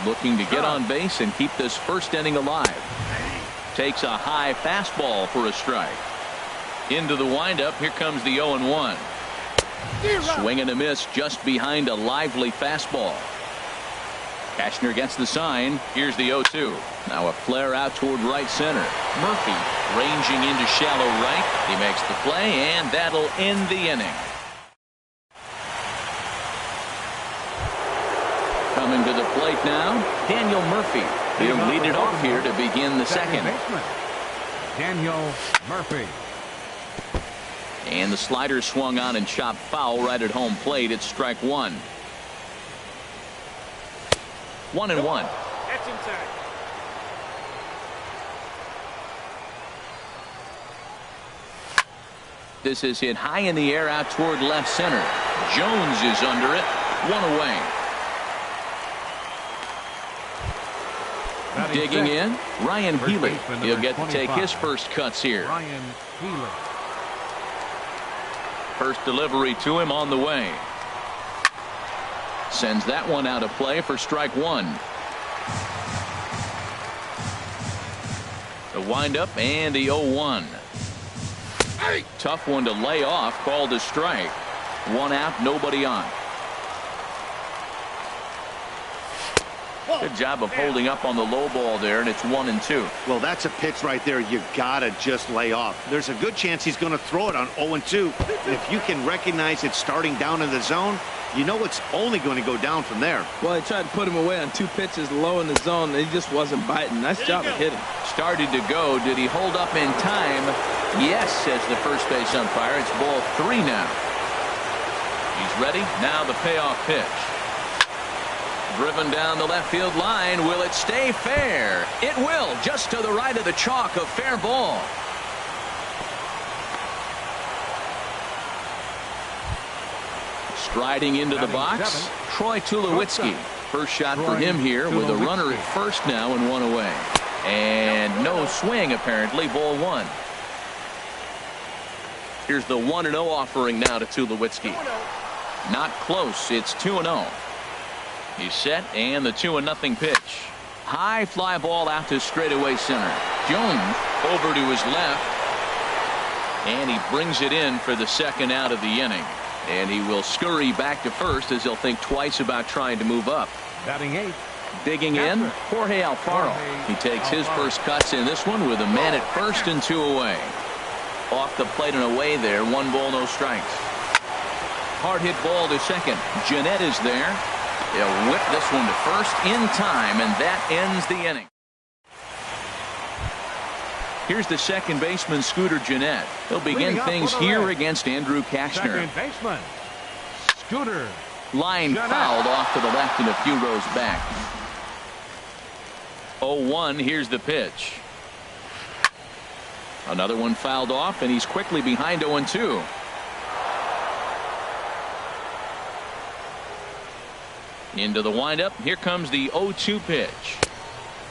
Looking to get on base and keep this first inning alive. Takes a high fastball for a strike. Into the windup. Here comes the 0-1. Swing and a miss just behind a lively fastball. Cashner gets the sign. Here's the 0-2. Now a flare out toward right center. Murphy ranging into shallow right. He makes the play, and that'll end the inning. Coming to the plate now, Daniel Murphy. He'll lead it off here to begin the second. Daniel Murphy. And the slider swung on and chopped foul right at home plate. It's strike one. 1-1. That's inside. This is hit high in the air out toward left center. Jones is under it. One away. Digging in, Ryan Healy. He'll get to take his first cuts here. Ryan Healy. First delivery to him on the way. Sends that one out of play for strike one. The windup and the 0-1. Tough one to lay off, called a strike. One out, nobody on. Good job of holding up on the low ball there, and it's 1-2. Well, that's a pitch right there you gotta just lay off. There's a good chance he's going to throw it on 0-2. If you can recognize it starting down in the zone, you know it's only going to go down from there. Well, he tried to put him away on two pitches low in the zone, and he just wasn't biting. Nice job of hitting. Started to go. Did he hold up in time? Yes, says the first base umpire. It's ball 3 now. He's ready. Now the payoff pitch. Driven down the left field line. Will it stay fair? It will. Just to the right of the chalk, a fair ball. Striding into the box, Troy Tulowitzki. First shot for him here with a runner at first now and one away. And no swing apparently. Ball one. Here's the 1-0 offering now to Tulowitzki. Not close. It's 2-0. He's set, and the 2-0 pitch. High fly ball out to straightaway center. Jones over to his left, and he brings it in for the second out of the inning. And he will scurry back to first as he'll think twice about trying to move up. Batting 8. Digging in, Jorge Alfaro. He takes his first cuts in this one with a man at first and 2 away. Off the plate and away there. 1 ball, no strikes. Hard hit ball to second. Jeanette is there. He'll whip this one to first in time, and that ends the inning. Here's the second baseman, Scooter Jeanette. He'll begin things here against Andrew Cashner. Second baseman, Scooter. Line fouled off to the left and a few rows back. 0-1. Here's the pitch. Another one fouled off, and he's quickly behind 0-2. Into the windup. Here comes the 0-2 pitch.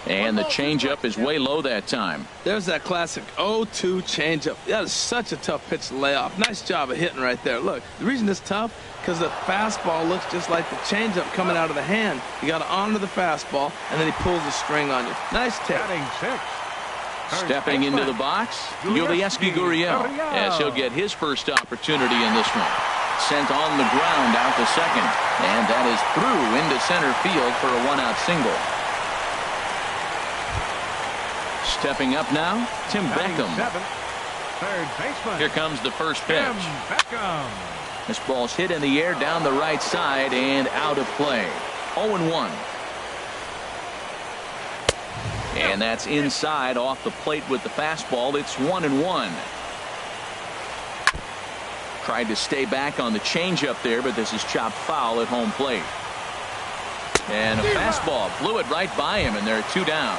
And the changeup is way low that time. There's that classic 0-2 changeup. That is such a tough pitch to lay off. Nice job of hitting right there. Look, the reason it's tough, because the fastball looks just like the changeup coming out of the hand. You got to honor the fastball, and then he pulls the string on you. Nice tip. Batting 6. Stepping into the box, Yulieski Gurriel, as he'll get his first opportunity in this one. Sent on the ground out to second, and that is through into center field for a 1-out single. Stepping up now, Tim Beckham. 7. Third baseman. Here comes the first pitch. Tim Beckham. This ball's hit in the air down the right side and out of play. 0-1. And that's inside off the plate with the fastball. It's 1-1. Tried to stay back on the changeup there, but this is chopped foul at home plate. And a fastball blew it right by him, and there are 2 down.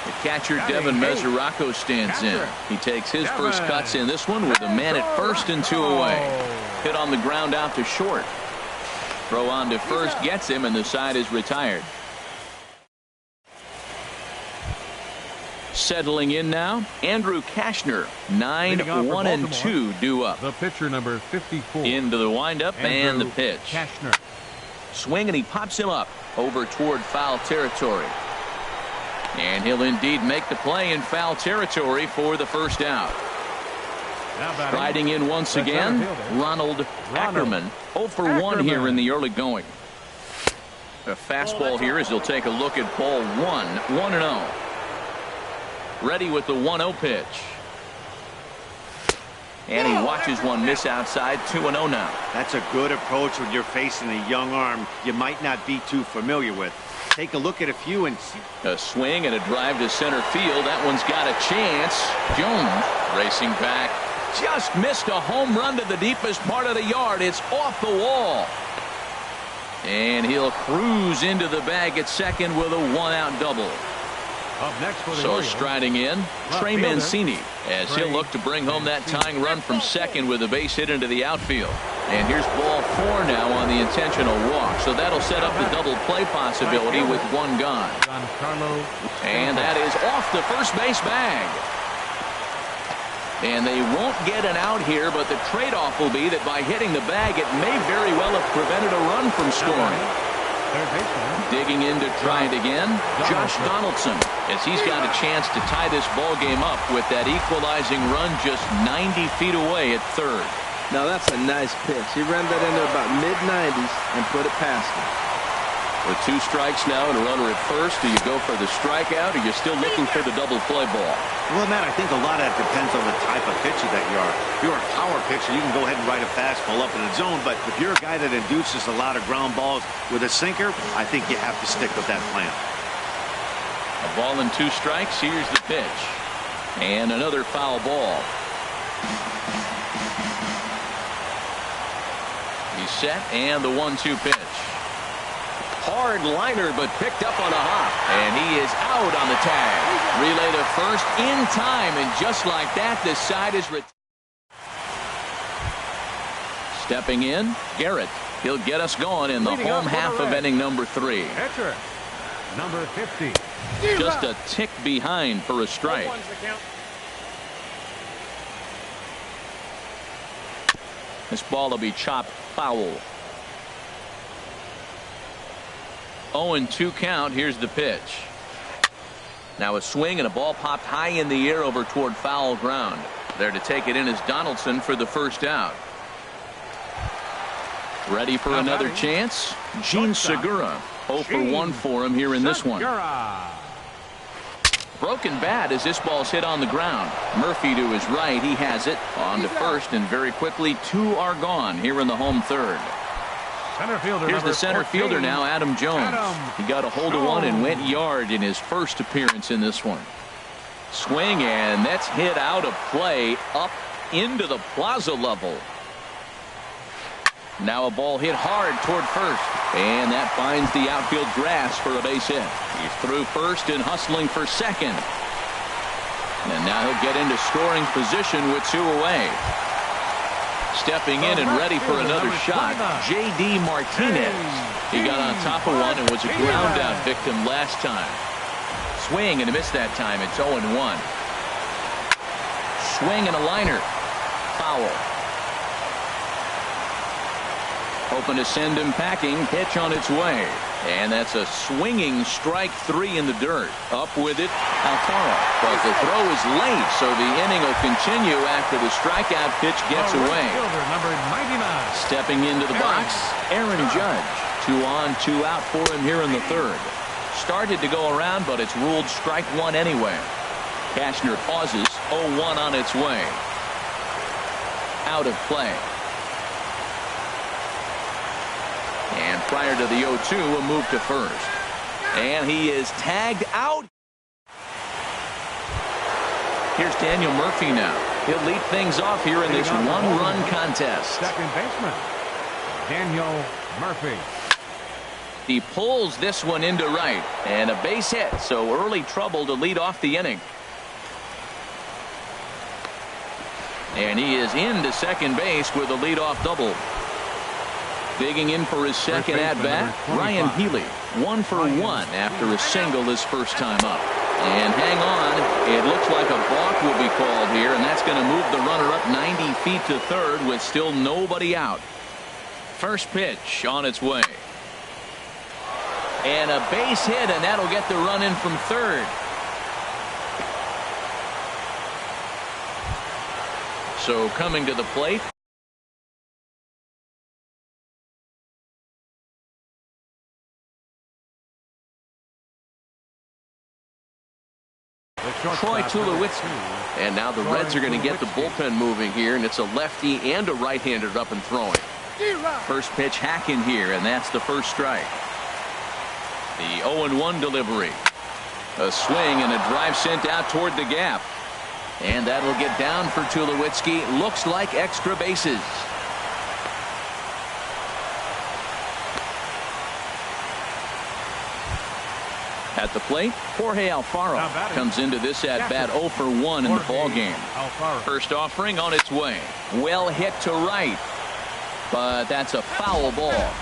The catcher, Devin Mesoraco, stands in. He takes his first cuts in this one with a man at first and 2 away. Hit on the ground out to short. Throw on to first gets him, and the side is retired. Settling in now, Andrew Cashner. 9-1-2 due up. The pitcher, number 54. Into the windup and the pitch. Cashner. Swing, and he pops him up over toward foul territory. And he'll indeed make the play in foul territory for the first out. Riding in once again, Ronald Ackerman. 0 for 1 here in the early going. A fastball here as he'll take a look at ball 1. 1-0. Ready with the 1-0 pitch. And he watches one miss outside. 2-0 now. That's a good approach when you're facing a young arm you might not be too familiar with. Take a look at a few and see. A swing and a drive to center field. That one's got a chance. Jones racing back. Just missed a home run to the deepest part of the yard. It's off the wall. And he'll cruise into the bag at second with a 1-out double. Up next for the So Orioles, striding in, Trey Mancini, as he'll look to bring home that tying run from second with a base hit into the outfield. And here's ball 4 now on the intentional walk. So that'll set up the double play possibility with one gone. And that is off the first base bag. And they won't get an out here, but the trade-off will be that by hitting the bag, it may very well have prevented a run from scoring. Digging in to try it again, Josh Donaldson, as he's got a chance to tie this ball game up with that equalizing run just 90 feet away at third. Now that's a nice pitch. He ran that into about mid-90s and put it past him. With 2 strikes now and a runner at first, do you go for the strikeout or you're still looking for the double play ball? Well, Matt, I think a lot of that depends on the type of pitcher that you are. If you're a power pitcher, you can go ahead and ride a fastball up in the zone. But if you're a guy that induces a lot of ground balls with a sinker, I think you have to stick with that plan. A ball and 2 strikes. Here's the pitch. And another foul ball. He's set, and the 1-2 pitch. Hard liner, but picked up on a hop. And he is out on the tag. Relay to first in time, and just like that, the side is stepping in, Garrett. He'll get us going in the home half of inning number 3. Catcher, number 50. Just a tick behind for a strike. This ball will be chopped foul. 0-2 count. Here's the pitch. Now a swing and a ball popped high in the air over toward foul ground. There to take it in is Donaldson for the first out. Ready for another chance? Gene Segura. 0 for 1 for him here in this one. Broken bat as this ball's hit on the ground. Murphy to his right. He has it on to first, and very quickly 2 are gone here in the home third. Here's the center fielder now, Adam Jones. He got a hold of one and went yard in his first appearance in this one. Swing, and that's hit out of play up into the plaza level. Now a ball hit hard toward first, and that finds the outfield grass for a base hit. He's through first and hustling for second. And now he'll get into scoring position with 2 away. Stepping in and ready for another shot, J.D. Martinez. He got on top of one and was a ground out victim last time. Swing and a miss that time. It's 0-1. Swing and a liner. Foul. Hoping to send him packing. Pitch on its way. And that's a swinging strike 3 in the dirt. Up with it, Altara. But the throw is late, so the inning will continue after the strikeout pitch gets away. Number 99. Stepping into the box, Aaron Judge. 2 on, 2 out for him here in the third. Started to go around, but it's ruled strike 1 anyway. Cashner pauses. 0-1 on its way. Out of play. And prior to the 0-2, a move to first. And he is tagged out. Here's Daniel Murphy now. He'll lead things off here in this one-run contest. Second baseman, Daniel Murphy. He pulls this one into right. And a base hit, so early trouble to lead off the inning. And he is into second base with a leadoff double. Digging in for his second at-bat, Ryan Healy. 1 for 1 after a single his first time up. And hang on, it looks like a balk will be called here, and that's going to move the runner up 90 feet to third with still nobody out. First pitch on its way. And a base hit, and that'll get the run in from third. So coming to the plate, Troy Tulowitzki. And now the Reds are going to get the bullpen moving here, and it's a lefty and a right-hander up and throwing. First pitch hacking here, and that's the first strike. The 0-1 delivery. A swing and a drive sent out toward the gap. And that'll get down for Tulowitzki. Looks like extra bases. At the plate, Jorge Alfaro comes into this at-bat 0 for 1 in the ball game. First offering on its way. Well hit to right. But that's a foul ball.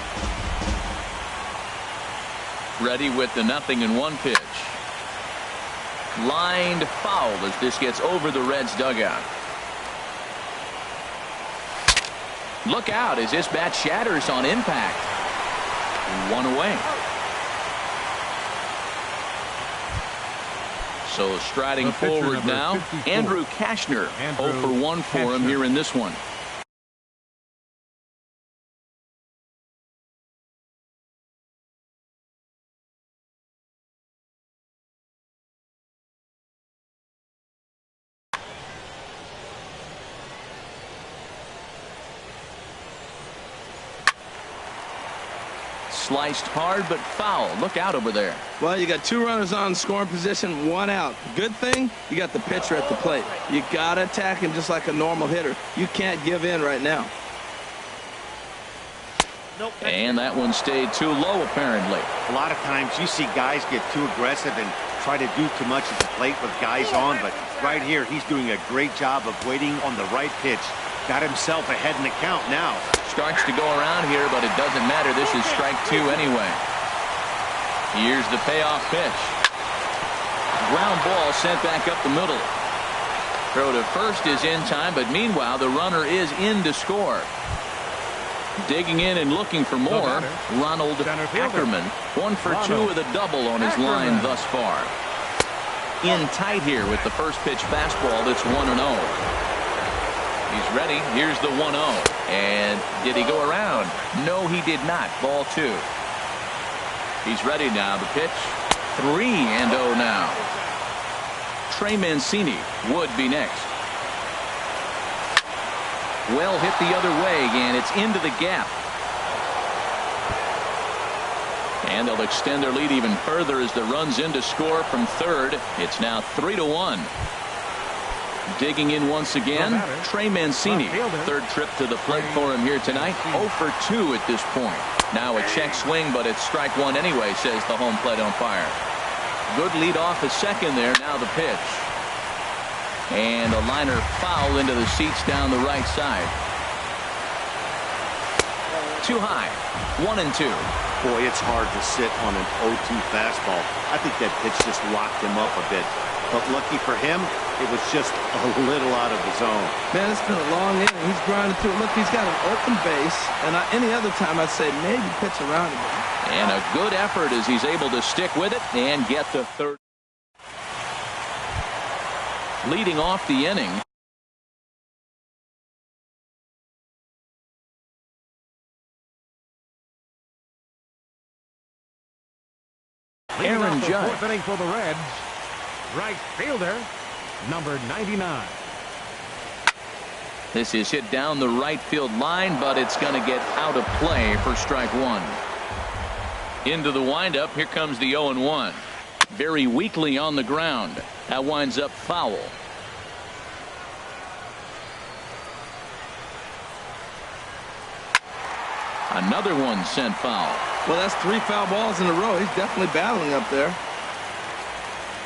Ready with the 0-1 pitch. Lined foul as this gets over the Reds dugout. Look out as this bat shatters on impact. One away. So striding forward now, 54. Andrew Cashner. 0 for 1 for him here in this one. Sliced hard but foul. Look out over there. Well, you got 2 runners on scoring position, 1 out. Good thing you got the pitcher at the plate. You got to attack him just like a normal hitter. You can't give in right now. And that one stayed too low apparently. A lot of times you see guys get too aggressive and try to do too much at the plate with guys on, but right here he's doing a great job of waiting on the right pitch. Got himself ahead in the count now. Starts to go around here, but it doesn't matter. This is strike 2 anyway. Here's the payoff pitch. Ground ball sent back up the middle. Throw to first is in time, but meanwhile the runner is in to score. Digging in and looking for more, Ronald Ackerman. 1 for 2 with a double on his line thus far. In tight here with the first pitch fastball. That's 1-0. He's ready. Here's the 1-0. And did he go around? No, he did not. Ball 2. He's ready now. The pitch. 3-0 now. Trey Mancini would be next. Well hit the other way, and it's into the gap. And they'll extend their lead even further as the run's in to score from third. It's now 3-1. Digging in once again, Trey Mancini. Third trip to the plate for him here tonight. 0 for 2 at this point. Now a check swing, but it's strike 1 anyway, says the home plate umpire. Good lead off at second there. Now the pitch. And a liner foul into the seats down the right side. Too high. 1-2. Boy, it's hard to sit on an 0-2 fastball. I think that pitch just locked him up a bit. But lucky for him, it was just a little out of the zone. Man, it's been a long inning. He's grinding through. Look, he's got an open base. And any other time I'd say maybe pitch around him. And a good effort as he's able to stick with it and get the third. Leading off the inning. Aaron Judge. Fourth inning for the Reds. Right fielder, number 99. This is hit down the right field line, but it's going to get out of play for strike 1. Into the windup. Here comes the 0-1. Very weakly on the ground. That winds up foul. Another one sent foul. Well, that's 3 foul balls in a row. He's definitely battling up there.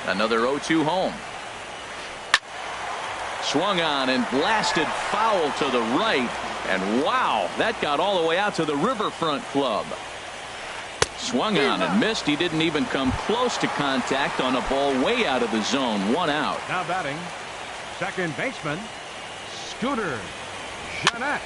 Another 0-2 home. Swung on and blasted foul to the right. And wow, that got all the way out to the Riverfront Club. Swung on and missed. He didn't even come close to contact on a ball way out of the zone. 1 out. Now batting, second baseman, Scooter Jeanette.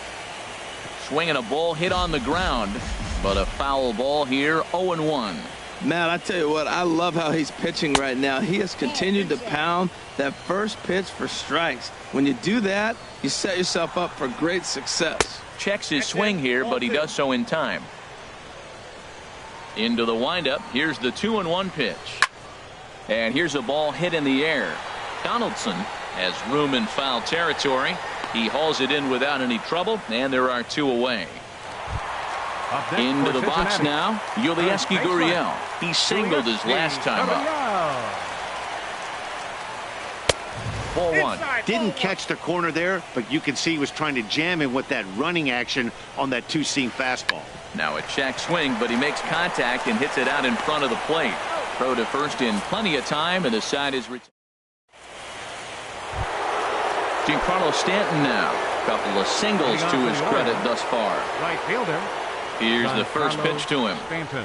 Swinging a ball hit on the ground, but a foul ball here. 0-1. Man, I tell you what, I love how he's pitching right now. He has continued to pound that first pitch for strikes. When you do that, you set yourself up for great success. Checks his swing here, but he does so in time. Into the windup. Here's the 2-1 pitch. And here's a ball hit in the air. Donaldson has room in foul territory. He hauls it in without any trouble, and there are 2 away. Into the box now, Yulieski Gurriel. He singled his last time up. Ball 1. Didn't catch the corner there, but you can see he was trying to jam him with that running action on that 2-seam fastball. Now a check swing, but he makes contact and hits it out in front of the plate. Throw to first in plenty of time, and the side is returned. Giancarlo Stanton now. Couple of singles to his credit thus far. Right fielder. Here's the first pitch to him. Stanton.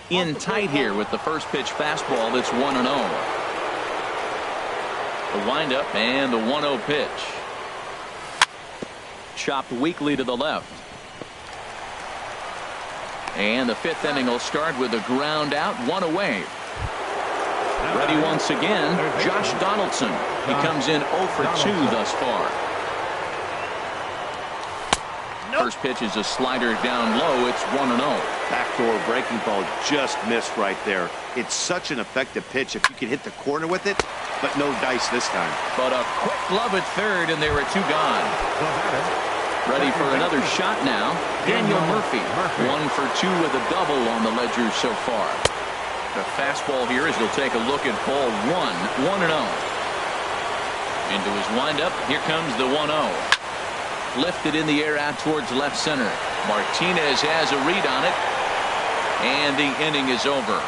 In tight here with the first pitch fastball. That's 1-0. The windup and the 1-0 pitch. Chopped weakly to the left. And the 5th inning will start with a ground out, 1 away. Ready once again, Josh Donaldson. He comes in 0 for 2 thus far. First pitch is a slider down low. It's 1-0. Backdoor breaking ball just missed right there. It's such an effective pitch if you can hit the corner with it, but no dice this time. But a quick glove at third, and there are 2 gone. Ready for another shot now. Daniel Murphy. 1 for 2 with a double on the ledger so far. The fastball here as he'll take a look at ball 1. 1-0. Into his windup. Here comes the 1-0. Lifted in the air out towards left center. Martinez has a read on it. And the inning is over.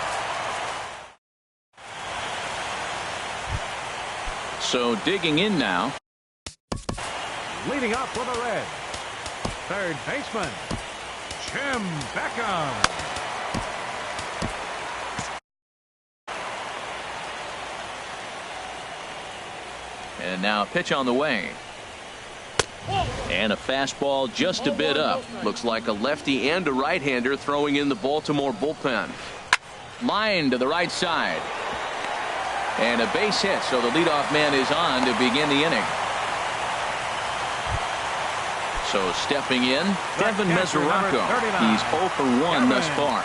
So digging in now. Leading up for the Reds. Third baseman, Jim Beckham. And now a pitch on the way. And a fastball just a bit up. Looks like a lefty and a right-hander throwing in the Baltimore bullpen. Line to the right side. And a base hit, so the leadoff man is on to begin the inning. So stepping in, Devin Mesoraco. He's 0 for 1 thus far.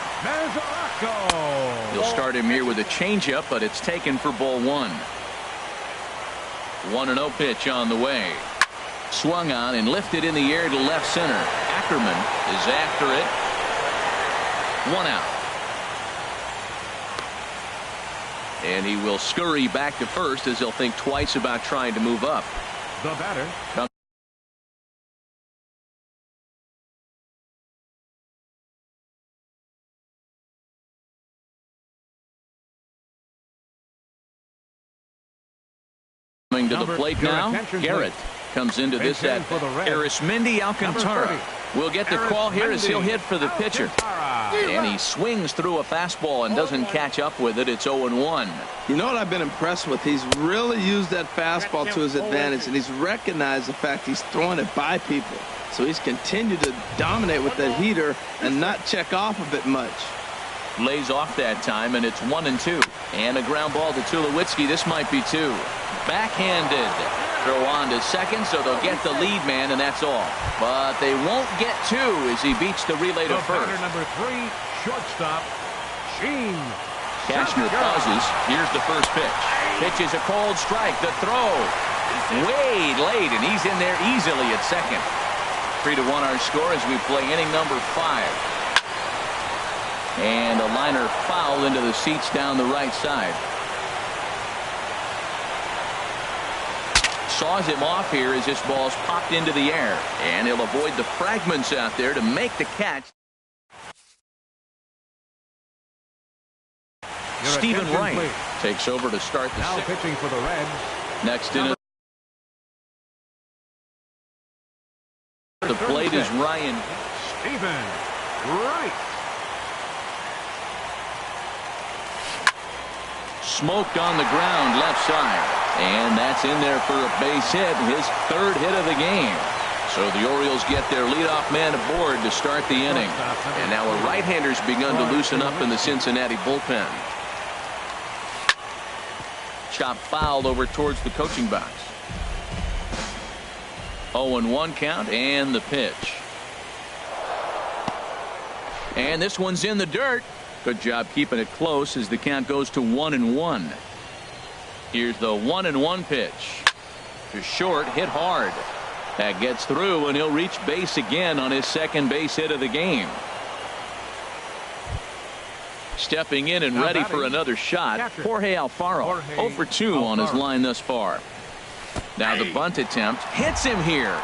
He'll start him here with a changeup, but it's taken for ball 1. 1-0 pitch on the way. Swung on and lifted in the air to left center. Ackerman is after it. 1 out. And he will scurry back to first as he'll think twice about trying to move up. The batter. Coming to the plate now, Garrett comes into this at Arismendi Alcantara. We'll get the call here as he'll hit for the pitcher. And he swings through a fastball and doesn't catch up with it. It's 0-1. You know what I've been impressed with? He's really used that fastball to his advantage, and he's recognized the fact he's throwing it by people. So he's continued to dominate with that heater and not check off of it much. Lays off that time, and it's 1-2. And a ground ball to Tulowitzki. This might be 2. Backhanded. Throw on to second, so they'll get the lead man, and that's all. But they won't get 2 as he beats the relay to first. Number 3, shortstop, Sheen. Cashner pauses. Here's the first pitch. Pitch is a cold strike. The throw. Way late, and he's in there easily at second. 3-1 our score as we play inning number 5. And a liner foul into the seats down the right side. Saws him off here as this ball's popped into the air. And he'll avoid the fragments out there to make the catch. Stephen Wright takes over to start the now 6th. pitching for the Reds. Next in the plate is Ryan. Stephen Wright. Smoked on the ground left side. And that's in there for a base hit. His 3rd hit of the game. So the Orioles get their leadoff man aboard to start the inning. And now a right-hander's begun to loosen up in the Cincinnati bullpen. Chop foul over towards the coaching box. 0-1 count and the pitch. And this one's in the dirt. Good job keeping it close as the count goes to 1-1. Here's the 1-1 pitch. To short, hit hard. That gets through, and he'll reach base again on his second base hit of the game. Stepping in and ready for another shot, Jorge Alfaro, 0 for 2 on his line thus far. Now the bunt attempt hits him here,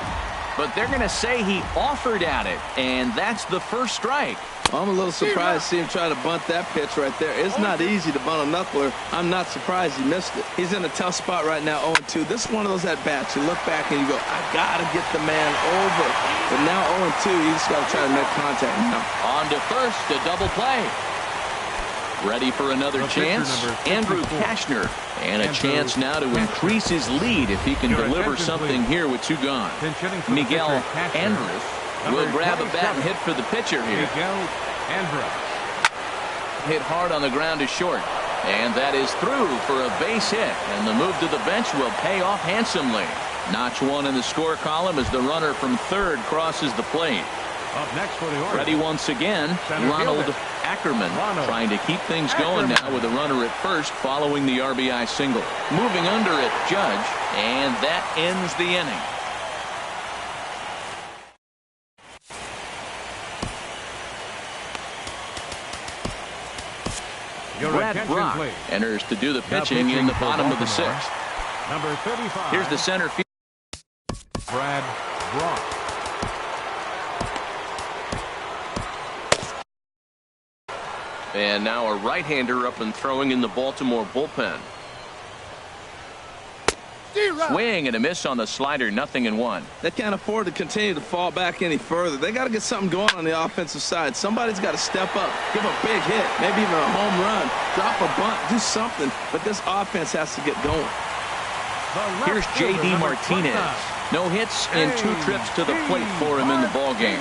but they're going to say he offered at it, and that's the first strike. I'm a little surprised to see him try to bunt that pitch right there. It's not easy to bunt a knuckler. I'm not surprised he missed it. He's in a tough spot right now, 0-2. This is one of those at-bats. You look back and you go, I got to get the man over. But now 0-2, you just got to try to make contact now. On to first, a double play. Ready for another chance, Andrew Kashner. And a chance now to increase his lead if he can deliver something here with 2 gone. Miguel Andrews will grab a bat and hit for the pitcher here. Hit hard on the ground to short. And that is through for a base hit. And the move to the bench will pay off handsomely. Notch 1 in the score column as the runner from third crosses the plate. Up next for the Orioles. Ready once again, Ronald Ackerman trying to keep things going now with a runner at first following the RBI single. Moving under it, Judge, and that ends the inning. Brad Brock enters to do the pitching in the bottom of the 6th. Number 35. Here's the center field. Brad Brock. And now a right-hander up and throwing in the Baltimore bullpen. Swing and a miss on the slider, 0-1. They can't afford to continue to fall back any further. They got to get something going on the offensive side. Somebody's got to step up, give a big hit, maybe even a home run, drop a bunt, do something. But this offense has to get going. Here's J.D. Martinez. No hits in 2 trips to the plate for him in the ballgame.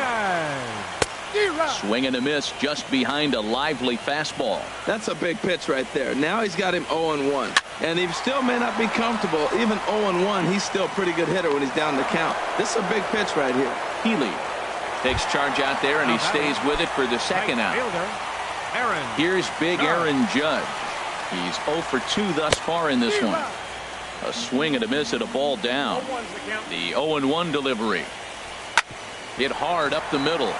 Swing and a miss just behind a lively fastball. That's a big pitch right there. Now he's got him 0-1. And he still may not be comfortable. Even 0-1, he's still a pretty good hitter when he's down the count. This is a big pitch right here. Healy takes charge out there, and he stays with it for the second out. Here's big Aaron Judge. He's 0 for 2 thus far in this one. A swing and a miss at a ball down. The 0-1 delivery. Hit hard up the middle.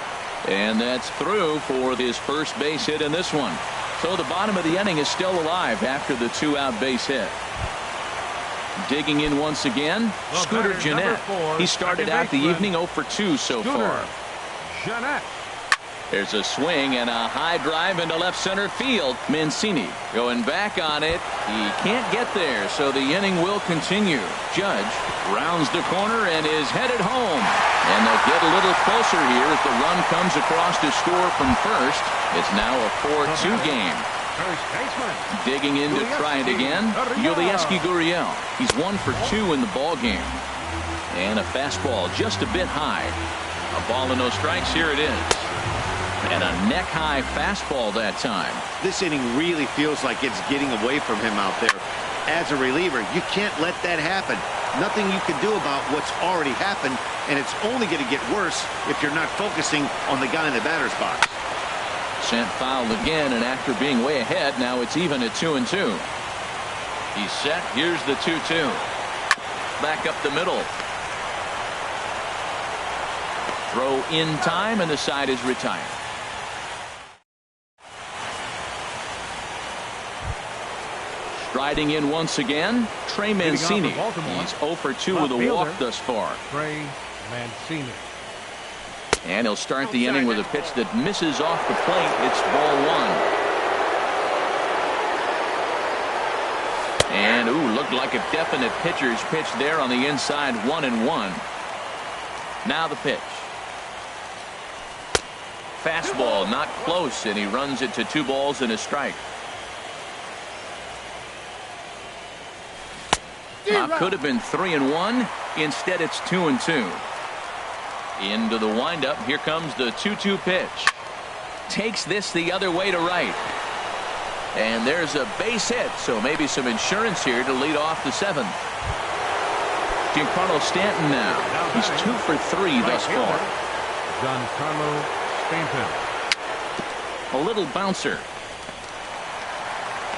And that's through for his first base hit in this one. So the bottom of the inning is still alive after the 2-out base hit. Digging in once again, Scooter Gennett. He started out the evening 0 for 2 so far. Gennett. There's a swing and a high drive into left center field. Mancini going back on it. He can't get there, so the inning will continue. Judge rounds the corner and is headed home. And they'll get a little closer here as the run comes across to score from first. It's now a 4-2 game. Digging in to try it again, Yulieski Gurriel. He's 1 for 2 in the ball game. And a fastball just a bit high. A ball and no strikes. Here it is. And a neck-high fastball that time. This inning really feels like it's getting away from him out there. As a reliever, you can't let that happen. Nothing you can do about what's already happened, and it's only going to get worse if you're not focusing on the guy in the batter's box. Sent foul again, and after being way ahead, now it's even at 2-2. He's set. Here's the 2-2. Back up the middle. Throw in time, and the side is retired. Striding in once again, Trey Mancini. He's 0 for 2 with a walk thus far. Trey Mancini. And he'll start the inning with a pitch that misses off the plate. It's ball 1. And, ooh, looked like a definite pitcher's pitch there on the inside, 1-1. Now the pitch. Fastball, not close, and he runs it to 2 balls and a strike. Could have been 3-1. Instead, it's 2-2. Into the windup. Here comes the 2-2 pitch. Takes this the other way to right. And there's a base hit, so maybe some insurance here to lead off the 7th. Giancarlo Stanton now. He's 2 for 3 thus far. Giancarlo Stanton. A little bouncer.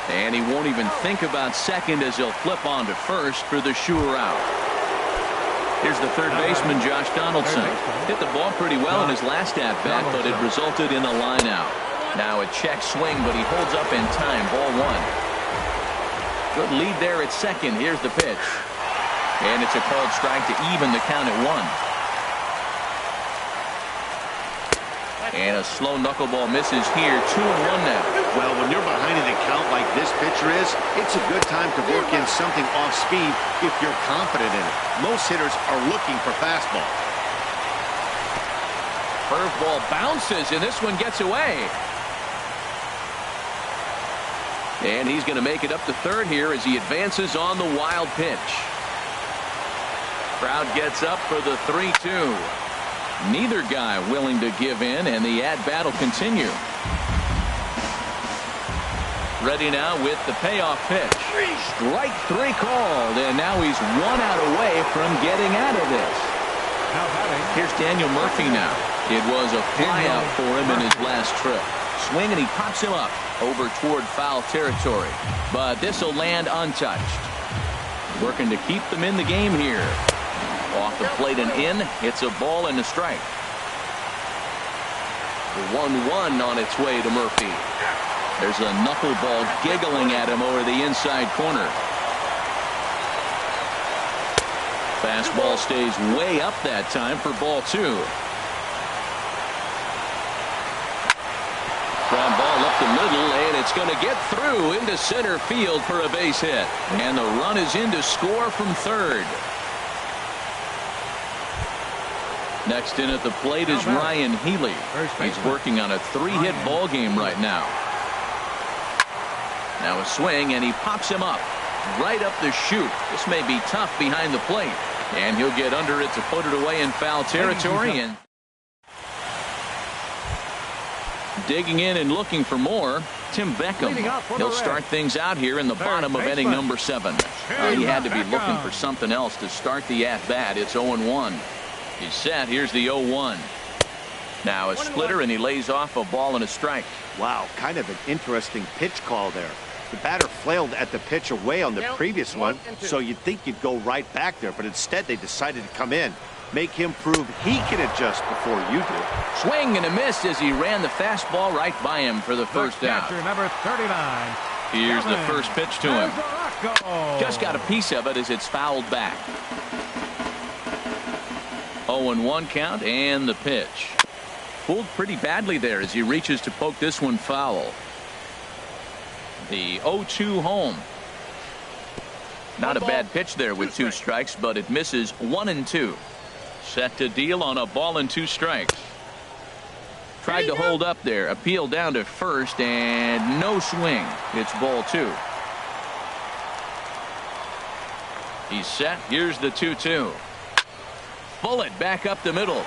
And he won't even think about second as he'll flip on to first for the sure out. Here's the third baseman, Josh Donaldson. Hit the ball pretty well in his last at-bat, but it resulted in a line out. Now a check swing, but he holds up in time. Ball 1. Good lead there at second. Here's the pitch. And it's a called strike to even the count at 1. And a slow knuckleball misses here. 2-1 now. Well, when you're behind in a count like this pitcher is, it's a good time to work in something off speed if you're confident in it. Most hitters are looking for fastball. Curveball bounces, and this one gets away. And he's going to make it up to third here as he advances on the wild pitch. Crowd gets up for the 3-2. Neither guy willing to give in, and the at-bat will continue. Ready now with the payoff pitch. Strike 3 called, and now he's 1 out away from getting out of this. Here's Daniel Murphy now. It was a flyout for him in his last trip. Swing, and he pops him up over toward foul territory. But this will land untouched. Working to keep them in the game here. Off the plate and in. It's a ball and a strike. The 1-1 on its way to Murphy. There's a knuckleball giggling at him over the inside corner. Fastball stays way up that time for ball 2. Ground ball up the middle, and it's going to get through into center field for a base hit. And the run is in to score from third. Next in at the plate is Ryan Healy. He's working on a 3-hit ball game right now. Now a swing, and he pops him up right up the chute. This may be tough behind the plate, and he'll get under it to put it away in foul territory. And digging in and looking for more, Tim Beckham. He'll start things out here in the bottom of inning number 7. He had to be looking for something else to start the at-bat. It's 0-1. He's set. Here's the 0-1. Now a splitter, and he lays off a ball and a strike. Wow, kind of an interesting pitch call there. The batter flailed at the pitch away on the previous one, so you'd think you'd go right back there, but instead they decided to come in. Make him prove he can adjust before you do. Swing and a miss as he ran the fastball right by him for the first out. Number 39. Here's the first pitch to him. Just got a piece of it as it's fouled back. 0-1 count, and the pitch. Fooled pretty badly there as he reaches to poke this one foul. The 0-2 home. Not a bad pitch there with 2 strikes, but it misses 1-2. Set to deal on a ball and 2 strikes. Tried to hold up there. Appeal down to first, and no swing. It's ball 2. He's set. Here's the 2-2. Bullet back up the middle.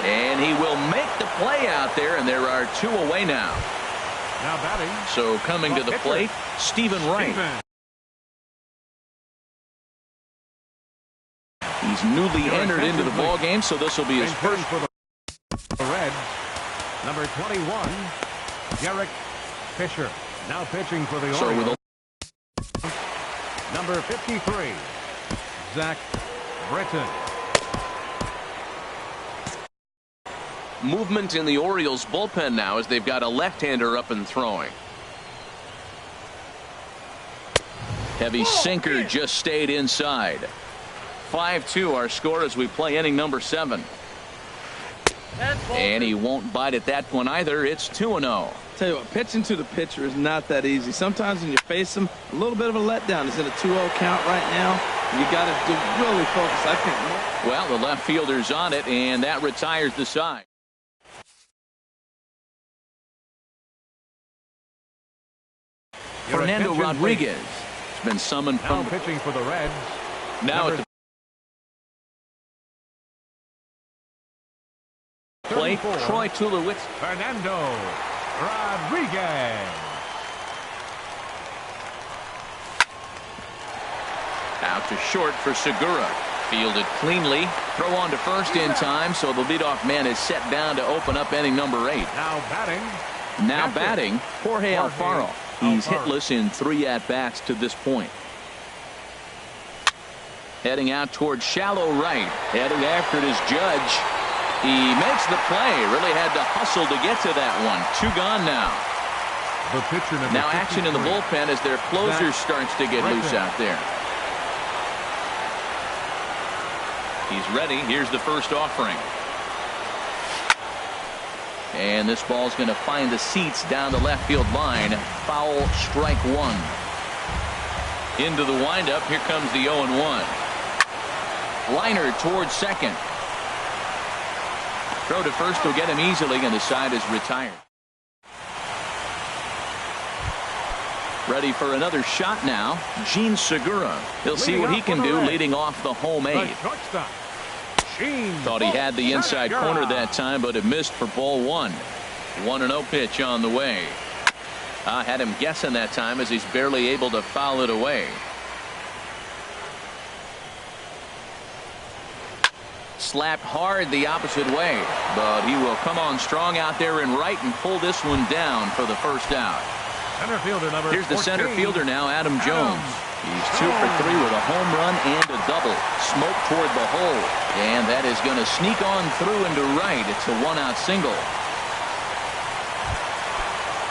And he will make the play out there, and there are 2 away now. Now batting. So coming to the plate, Stephen Wright. He's newly entered into the ball game, so this will be his first. For the Reds, number 21, Derek Fisher. Now pitching for the Orioles. Number 53, Zach Britton. Movement in the Orioles bullpen now as they've got a left-hander up and throwing. Heavy sinker just stayed inside. 5-2 our score as we play inning number 7. And he won't bite at that one either. It's 2-0. Tell you what, pitching to the pitcher is not that easy. Sometimes when you face him, a little bit of a letdown. It's in a 2-0 count right now. You got to really focus, I think. Well, the left fielder's on it, and that retires the side. Fernando Rodriguez has been summoned from pitching for the Reds. Now at the Play 34, Troy Tulowitzki. Fernando Rodriguez. Out to short for Segura. Fielded cleanly. Throw on to first in time, so the leadoff man is set down to open up inning number 8. Now batting, Jorge Alfaro. He's hitless in 3 at-bats to this point. Heading out towards shallow right. Heading after it is Judge. He makes the play. Really had to hustle to get to that one. 2 gone now. The pitcher now action in the bullpen as their closer starts to get loose out there. He's ready. Here's the first offering. And this ball's going to find the seats down the left field line. Foul, strike 1. Into the windup. Here comes the 0-1. Liner towards second. Throw to first will get him easily, and the side is retired. Ready for another shot now. Gene Segura. He'll see what he can do leading off the home 8. Thought he had the inside corner that time, but it missed for ball 1. 1-0 pitch on the way. I had him guessing that time as he's barely able to foul it away. Slapped hard the opposite way, but he will come on strong out there in right and pull this one down for the first out. Center fielder number Here's the 14. center fielder now, Adam Jones. He's 2 for 3 with a home run and a double. Smoke toward the hole, and that is going to sneak on through into right. It's a 1-out single.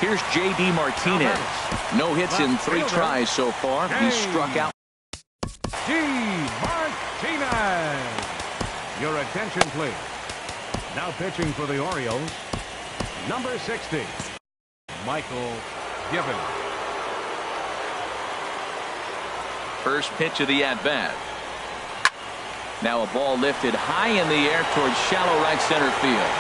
Here's J.D. Martinez. No hits in 3 tries so far. He's struck out. D. Martinez. Your attention, please. Now pitching for the Orioles, number 60, Michael Gibbons. First pitch of the at-bat. Now a ball lifted high in the air towards shallow right center field.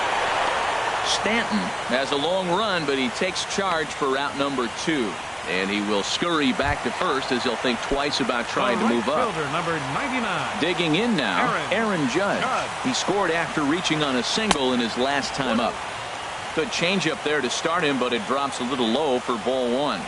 Stanton has a long run, but he takes charge for route number 2. And he will scurry back to first as he'll think twice about trying to move up. Number 99. Digging in now, Aaron Judge. He scored after reaching on a single in his last time up. Good changeup there to start him, but it drops a little low for ball 1.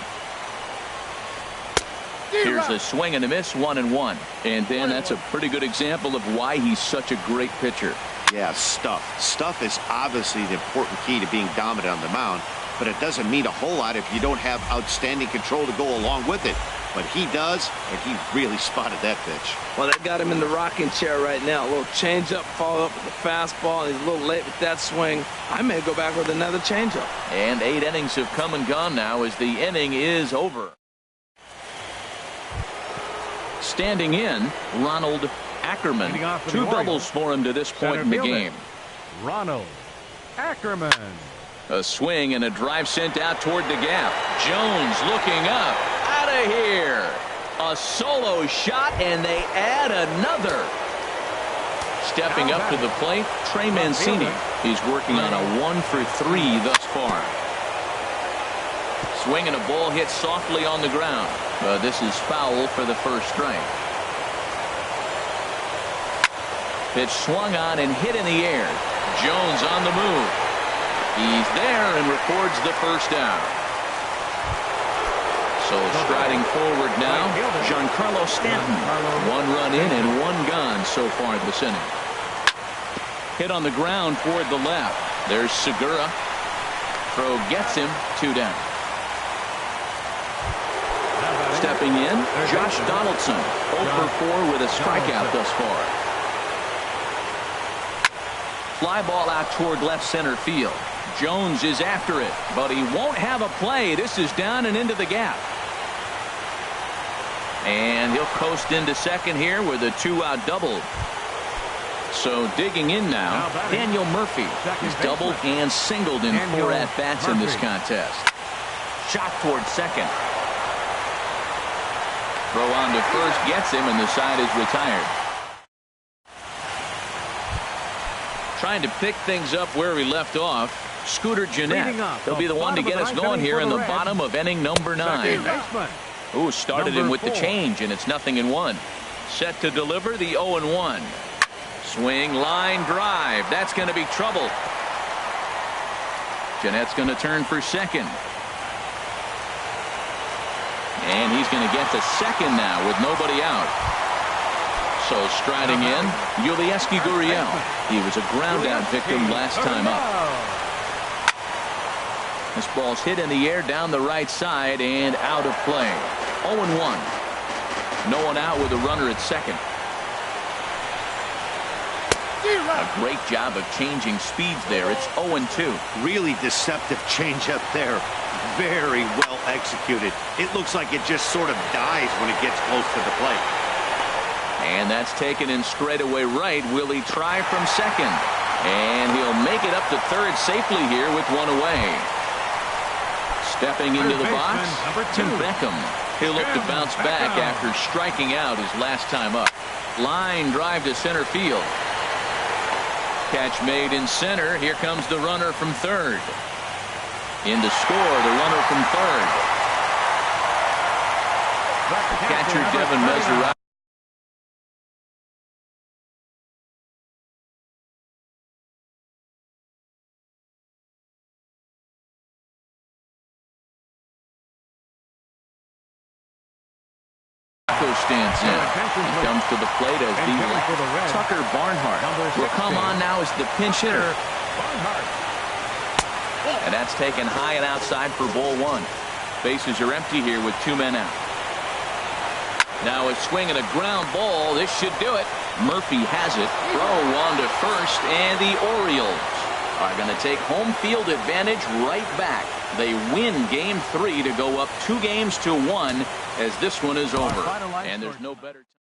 Here's a swing and a miss, 1-1. And then that's a pretty good example of why he's such a great pitcher. Yeah, stuff. Stuff is obviously the important key to being dominant on the mound, but it doesn't mean a whole lot if you don't have outstanding control to go along with it. But he does, and he really spotted that pitch. Well, that got him in the rocking chair right now. A little changeup, followed up with the fastball, and he's a little late with that swing. I may go back with another changeup. And 8 innings have come and gone now as the inning is over. Standing in, Ronald Ackerman. 2 doubles for him to this point in the game. Ronald Ackerman. A swing and a drive sent out toward the gap. Jones looking up. Out of here. A solo shot, and they add another. Stepping up to the plate, Trey Mancini. He's working on a 1 for 3 thus far. Swing and a ball hit softly on the ground. But this is foul for the first strike. Pitch swung on and hit in the air. Jones on the move. He's there and records the first down. So striding forward now, Giancarlo Stanton. 1 run in and 1 gone so far this inning. Hit on the ground toward the left. There's Segura. Throw gets him, 2 down. Stepping in, Josh Donaldson. 0 for 4 with a strikeout thus far. Fly ball out toward left center field. Jones is after it, but he won't have a play. This is down and into the gap. And he'll coast into second here with a 2-out double. So digging in now, Daniel Murphy. He's doubled and singled in 4 at-bats in this contest. Shot toward second. Throw on to first gets him, and the side is retired. Trying to pick things up where we left off, Scooter Gennett. He'll be the one to get us going here in the bottom of inning number 9. Ooh, started him with the change, and it's 0-1. Set to deliver the 0-1. Swing, line, drive. That's going to be trouble. Jeanette's going to turn for second. And he's going to get to second now with nobody out. So striding in, Yulieski Gurriel. He was a ground-out victim last time up. This ball's hit in the air down the right side and out of play. 0-1. No one out with a runner at second. A great job of changing speeds there. It's 0-2. Really deceptive changeup there. Very well executed. It looks like it just sort of dies when it gets close to the plate. And that's taken in straightaway right. Will he try from second? And he'll make it up to third safely here with one away. Stepping into the box, Tim Beckham. He'll look to bounce back after striking out his last time up. Line drive to center field. Catch made in center. Here comes the runner from third. In to score, the runner from third. The catcher, Devin Meseraude. Stands in. He comes to the plate as the Tucker Barnhart will come on now as the pinch hitter. And that's taken high and outside for ball one. Bases are empty here with 2 men out. Now a swing and a ground ball. This should do it. Murphy has it. Throw on to first, and the Orioles are going to take home field advantage right back. They win game 3 to go up 2-1 as this one is over. And there's no better time.